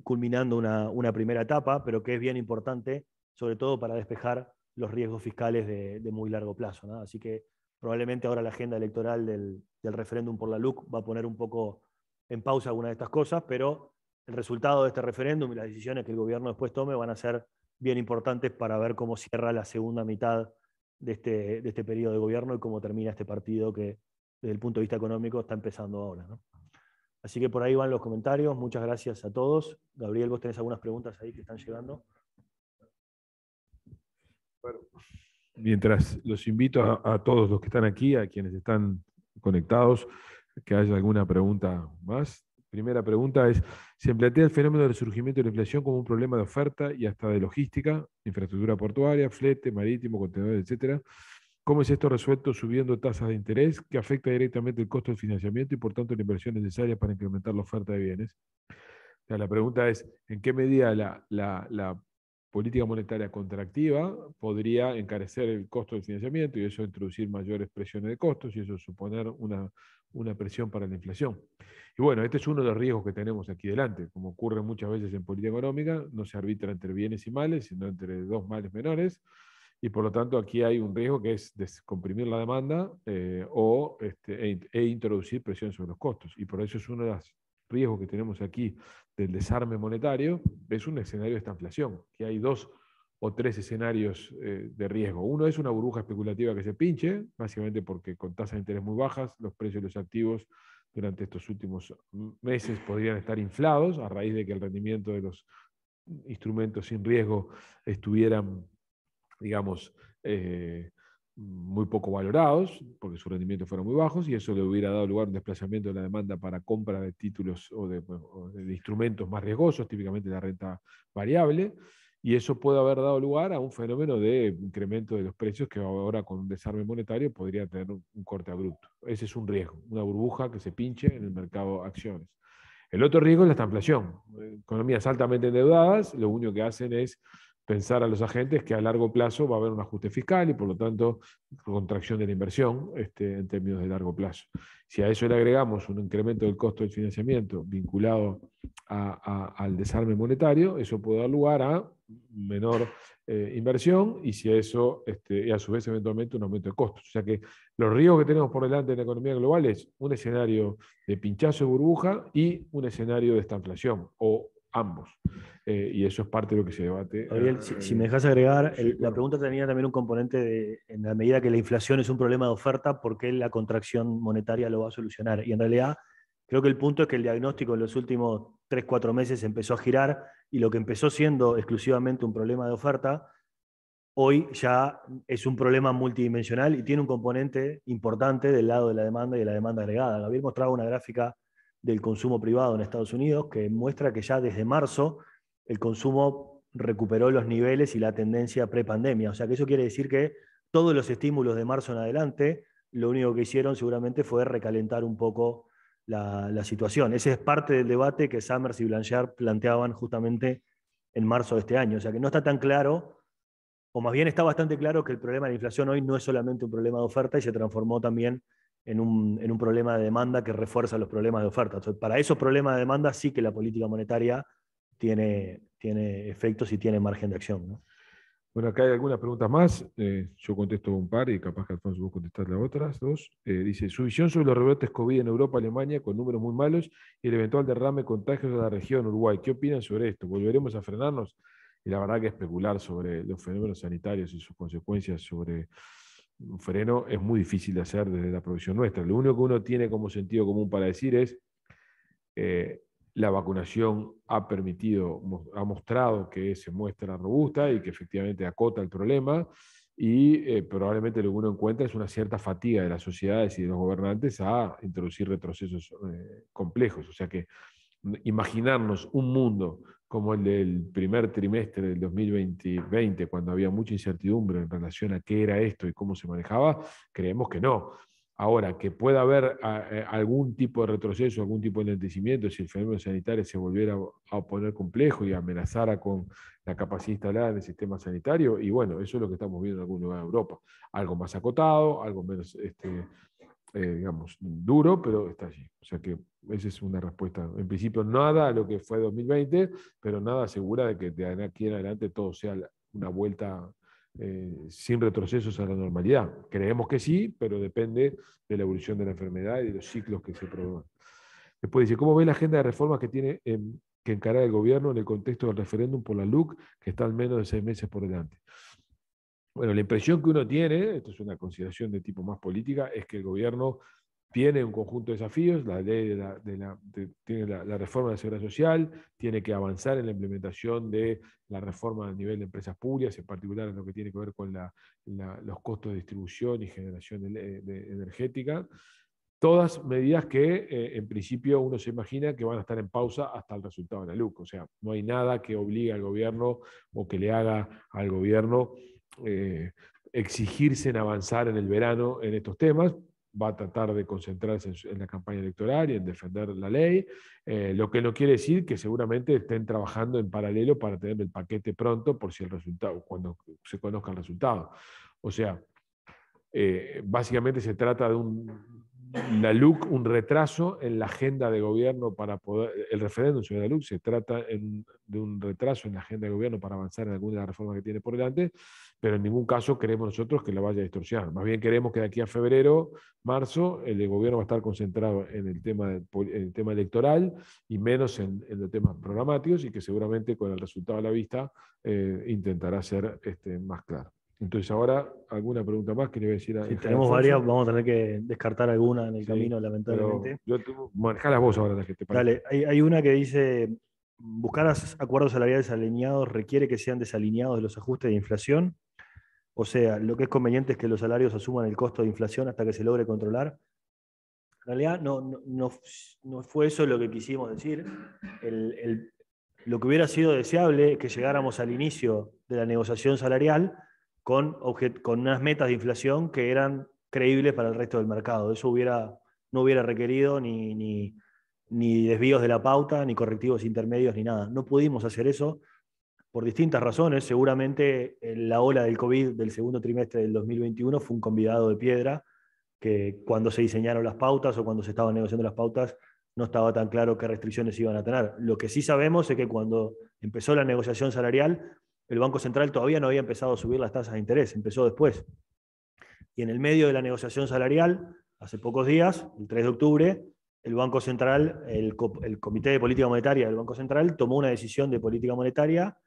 culminando una primera etapa, pero que es bien importante, sobre todo para despejar los riesgos fiscales de muy largo plazo, ¿no? Así que probablemente ahora la agenda electoral del referéndum por la LUC va a poner un poco en pausa algunas de estas cosas, pero el resultado de este referéndum y las decisiones que el gobierno después tome van a ser bien importantes para ver cómo cierra la segunda mitad de este periodo de gobierno y cómo termina este partido que desde el punto de vista económico está empezando ahora, ¿no? Así que por ahí van los comentarios. Muchas gracias a todos. Gabriel, vos tenés algunas preguntas ahí que están llegando. Bueno, mientras los invito a todos los que están aquí, a quienes están conectados, que haya alguna pregunta más. Primera pregunta es, ¿se plantea el fenómeno del surgimiento de la inflación como un problema de oferta y hasta de logística, infraestructura portuaria, flete, marítimo, contenedores, etcétera? ¿Cómo es esto resuelto subiendo tasas de interés que afecta directamente el costo del financiamiento y por tanto la inversión necesaria para incrementar la oferta de bienes? O sea, la pregunta es, ¿en qué medida la política monetaria contractiva podría encarecer el costo del financiamiento y eso introducir mayores presiones de costos y eso suponer una presión para la inflación? Y bueno, este es uno de los riesgos que tenemos aquí delante. Como ocurre muchas veces en política económica, no se arbitra entre bienes y males, sino entre dos males menores. Y por lo tanto aquí hay un riesgo que es descomprimir la demanda e introducir presión sobre los costos. Y por eso es uno de los riesgos que tenemos aquí del desarme monetario, es un escenario de esta inflación, que hay 2 o 3 escenarios de riesgo. Uno es una burbuja especulativa que se pinche, básicamente porque con tasas de interés muy bajas, los precios de los activos durante estos últimos meses podrían estar inflados a raíz de que el rendimiento de los instrumentos sin riesgo estuvieran, digamos, muy poco valorados, porque sus rendimientos fueron muy bajos, y eso le hubiera dado lugar a un desplazamiento de la demanda para compra de títulos o de instrumentos más riesgosos, típicamente la renta variable, y eso puede haber dado lugar a un fenómeno de incremento de los precios que ahora con un desarme monetario podría tener un corte abrupto. Ese es un riesgo, una burbuja que se pinche en el mercado de acciones. El otro riesgo es la estanflación. Economías altamente endeudadas, lo único que hacen es pensar a los agentes que a largo plazo va a haber un ajuste fiscal y por lo tanto contracción de la inversión en términos de largo plazo. Si a eso le agregamos un incremento del costo del financiamiento vinculado al desarme monetario, eso puede dar lugar a menor inversión y si a eso, y a su vez eventualmente un aumento de costos. O sea que los riesgos que tenemos por delante en la economía global es un escenario de pinchazo de burbuja y un escenario de estanflación, o ambos. Y eso es parte de lo que se debate. Gabriel, si me dejas agregar, Sí, la claro. pregunta tenía también un componente de, en la medida que la inflación es un problema de oferta, ¿por qué la contracción monetaria lo va a solucionar? Y en realidad, creo que el punto es que el diagnóstico en los últimos 3, 4 meses empezó a girar y lo que empezó siendo exclusivamente un problema de oferta, hoy ya es un problema multidimensional y tiene un componente importante del lado de la demanda y de la demanda agregada. Gabriel mostraba una gráfica del consumo privado en Estados Unidos que muestra que ya desde marzo el consumo recuperó los niveles y la tendencia prepandemia. O sea que eso quiere decir que todos los estímulos de marzo en adelante, lo único que hicieron seguramente fue recalentar un poco la situación. Ese es parte del debate que Summers y Blanchard planteaban justamente en marzo de este año. O sea que no está tan claro, o más bien está bastante claro que el problema de la inflación hoy no es solamente un problema de oferta y se transformó también en un problema de demanda que refuerza los problemas de oferta. Entonces, para esos problemas de demanda sí que la política monetaria tiene efectos y tiene margen de acción, ¿no? Bueno, acá hay algunas preguntas más. Yo contesto un par y capaz que Alfonso vos contestás las otras dos. Dice, su visión sobre los rebrotes COVID en Europa, Alemania, con números muy malos y el eventual derrame de contagios de la región, Uruguay. ¿Qué opinan sobre esto? ¿Volveremos a frenarnos? Y la verdad que especular sobre los fenómenos sanitarios y sus consecuencias sobre un freno es muy difícil de hacer desde la provisión nuestra. Lo único que uno tiene como sentido común para decir es la vacunación ha mostrado que se muestra robusta y que efectivamente acota el problema y probablemente lo que uno encuentra es una cierta fatiga de las sociedades y de los gobernantes a introducir retrocesos complejos. O sea que imaginarnos un mundo como el del primer trimestre del 2020, cuando había mucha incertidumbre en relación a qué era esto y cómo se manejaba, creemos que no. Ahora, que pueda haber algún tipo de retroceso, algún tipo de lentecimiento si el fenómeno sanitario se volviera a poner complejo y amenazara con la capacidad instalada en el sistema sanitario, y bueno, eso es lo que estamos viendo en algún lugar de Europa. Algo más acotado, algo menos, digamos, duro, pero está allí. O sea que esa es una respuesta. En principio, nada a lo que fue 2020, pero nada asegura de que de aquí en adelante todo sea una vuelta sin retrocesos a la normalidad. Creemos que sí, pero depende de la evolución de la enfermedad y de los ciclos que se produzcan. Después dice, ¿cómo ve la agenda de reformas que tiene que encarar el gobierno en el contexto del referéndum por la LUC, que está al menos de 6 meses por delante? Bueno, la impresión que uno tiene, esto es una consideración de tipo más política, es que el gobierno tiene un conjunto de desafíos, la ley tiene la reforma de la seguridad social, tiene que avanzar en la implementación de la reforma a nivel de empresas públicas, en particular en lo que tiene que ver con los costos de distribución y generación energética. Todas medidas que en principio uno se imagina que van a estar en pausa hasta el resultado de la LUC. O sea, no hay nada que obligue al gobierno o que le haga al gobierno exigirse en avanzar en el verano en estos temas. Va a tratar de concentrarse en la campaña electoral y en defender la ley, lo que no quiere decir que seguramente estén trabajando en paralelo para tener el paquete pronto por si el resultado, cuando se conozca el resultado. O sea, básicamente se trata de la LUC un retraso en la agenda de gobierno para poder, el referéndum sobre la LUC se trata de un retraso en la agenda de gobierno para avanzar en alguna de las reformas que tiene por delante, pero en ningún caso queremos nosotros que la vaya a distorsionar. Más bien queremos que de aquí a febrero, marzo, el gobierno va a estar concentrado en el tema electoral y menos en los temas programáticos, y que seguramente con el resultado a la vista intentará ser más claro. Entonces ahora, ¿alguna pregunta más que le voy a decir a Si Jaime tenemos Alfonso? varias, vamos a tener que descartar alguna en el Sí, camino, pero lamentablemente. manejá las vos ahora, las que te parezcan. Dale, hay una que dice, buscar acuerdos salariales alineados requiere que sean desalineados de los ajustes de inflación. O sea, lo que es conveniente es que los salarios asuman el costo de inflación hasta que se logre controlar. En realidad no fue eso lo que quisimos decir. Lo que hubiera sido deseable es que llegáramos al inicio de la negociación salarial con unas metas de inflación que eran creíbles para el resto del mercado. Eso no hubiera requerido ni desvíos de la pauta, ni correctivos intermedios, ni nada. No pudimos hacer eso por distintas razones. Seguramente la ola del COVID del segundo trimestre del 2021 fue un convidado de piedra, que cuando se diseñaron las pautas o cuando se estaban negociando las pautas no estaba tan claro qué restricciones iban a tener. Lo que sí sabemos es que cuando empezó la negociación salarial, el Banco Central todavía no había empezado a subir las tasas de interés, empezó después. Y en el medio de la negociación salarial, hace pocos días, el 3 de octubre, el Banco Central, el Comité de Política Monetaria del Banco Central tomó una decisión de política monetaria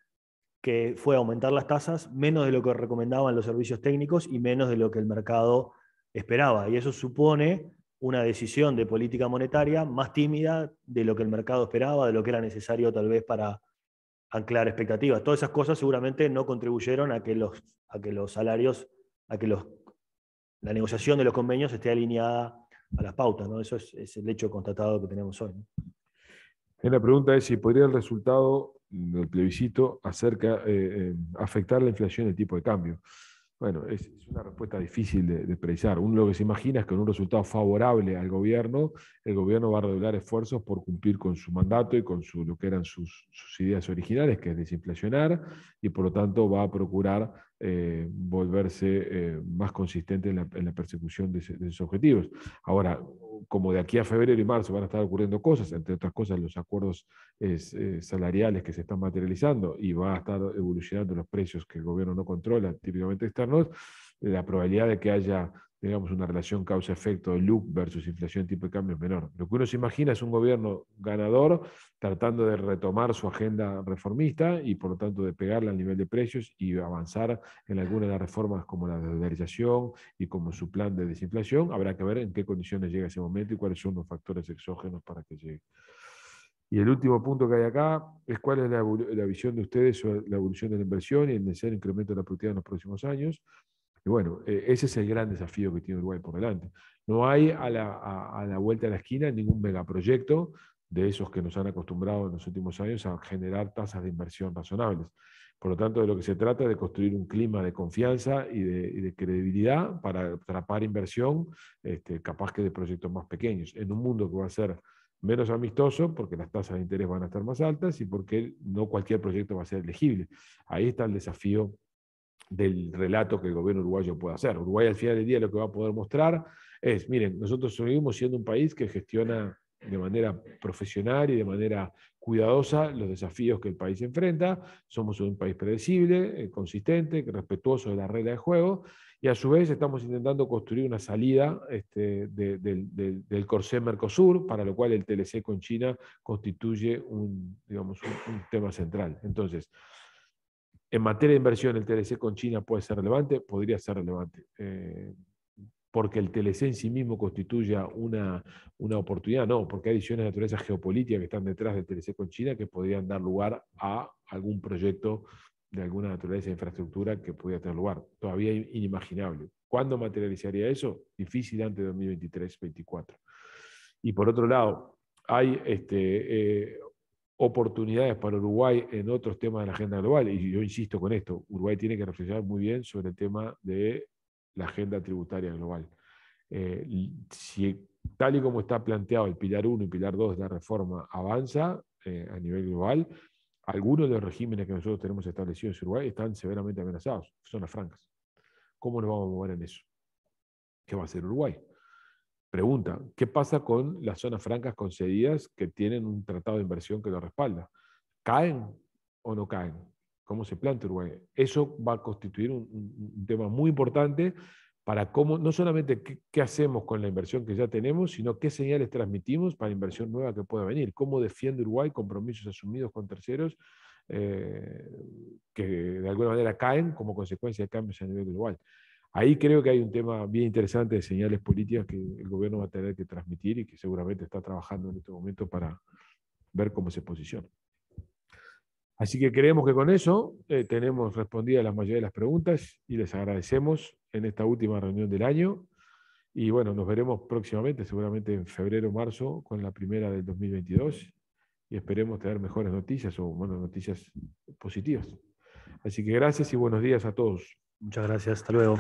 que fue aumentar las tasas menos de lo que recomendaban los servicios técnicos y menos de lo que el mercado esperaba. Y eso supone una decisión de política monetaria más tímida de lo que el mercado esperaba, de lo que era necesario tal vez para anclar expectativas. Todas esas cosas seguramente no contribuyeron a que los salarios, a que la negociación de los convenios esté alineada a las pautas, ¿no? Eso es el hecho constatado que tenemos hoy, ¿no? La pregunta es si podría el resultado del plebiscito afectar la inflación y el tipo de cambio. Bueno, es una respuesta difícil de precisar. Uno lo que se imagina es que con un resultado favorable al gobierno, el gobierno va a redoblar esfuerzos por cumplir con su mandato y con lo que eran sus ideas originales, que es desinflacionar, y por lo tanto va a procurar volverse más consistente en la persecución de esos objetivos. Ahora, como de aquí a febrero y marzo van a estar ocurriendo cosas, entre otras cosas los acuerdos salariales que se están materializando, y va a estar evolucionando los precios que el gobierno no controla, típicamente externos, la probabilidad de que haya, digamos, una relación causa-efecto de LUC versus inflación tipo de cambio es menor. Lo que uno se imagina es un gobierno ganador tratando de retomar su agenda reformista y por lo tanto de pegarle al nivel de precios y avanzar en algunas de las reformas como la de dolarización y como su plan de desinflación. Habrá que ver en qué condiciones llega ese momento y cuáles son los factores exógenos para que llegue. Y el último punto que hay acá es cuál es la visión de ustedes sobre la evolución de la inversión y el necesario incremento de la productividad en los próximos años. Y bueno, ese es el gran desafío que tiene Uruguay por delante. No hay a la vuelta de la esquina ningún megaproyecto de esos que nos han acostumbrado en los últimos años a generar tasas de inversión razonables. Por lo tanto, de lo que se trata es de construir un clima de confianza y de credibilidad para atrapar inversión, capaz que de proyectos más pequeños, en un mundo que va a ser menos amistoso, porque las tasas de interés van a estar más altas y porque no cualquier proyecto va a ser elegible. Ahí está el desafío del relato que el gobierno uruguayo puede hacer. Uruguay al final del día lo que va a poder mostrar es, miren, nosotros seguimos siendo un país que gestiona de manera profesional y de manera cuidadosa los desafíos que el país enfrenta, somos un país predecible, consistente, respetuoso de la regla de juego, y a su vez estamos intentando construir una salida del corsé Mercosur, para lo cual el TLC con China constituye digamos, un tema central. Entonces, en materia de inversión, el TLC con China puede ser relevante, podría ser relevante, porque el TLC en sí mismo constituya una oportunidad, no, porque hay decisiones de naturaleza geopolítica que están detrás del TLC con China que podrían dar lugar a algún proyecto de alguna naturaleza de infraestructura que pudiera tener lugar. Todavía inimaginable. ¿Cuándo materializaría eso? Difícil antes de 2023-2024. Y por otro lado, hay oportunidades para Uruguay en otros temas de la agenda global, y yo insisto con esto, Uruguay tiene que reflexionar muy bien sobre el tema de la agenda tributaria global. Si tal y como está planteado el Pilar 1 y Pilar 2 de la reforma avanza a nivel global, algunos de los regímenes que nosotros tenemos establecidos en Uruguay están severamente amenazados, zonas francas. ¿Cómo nos vamos a mover en eso? ¿Qué va a hacer Uruguay? pregunta, ¿qué pasa con las zonas francas concedidas que tienen un tratado de inversión que lo respalda? ¿Caen o no caen? ¿Cómo se plantea Uruguay? Eso va a constituir un tema muy importante para cómo, no solamente qué hacemos con la inversión que ya tenemos, sino qué señales transmitimos para la inversión nueva que pueda venir. ¿Cómo defiende Uruguay compromisos asumidos con terceros que de alguna manera caen como consecuencia de cambios a nivel global? Ahí creo que hay un tema bien interesante de señales políticas que el gobierno va a tener que transmitir y que seguramente está trabajando en este momento para ver cómo se posiciona. Así que creemos que con eso tenemos respondidas la mayoría de las preguntas y les agradecemos en esta última reunión del año. Y bueno, nos veremos próximamente, seguramente en febrero o marzo, con la primera del 2022 y esperemos tener mejores noticias o bueno, noticias positivas. Así que gracias y buenos días a todos. Muchas gracias. Hasta luego.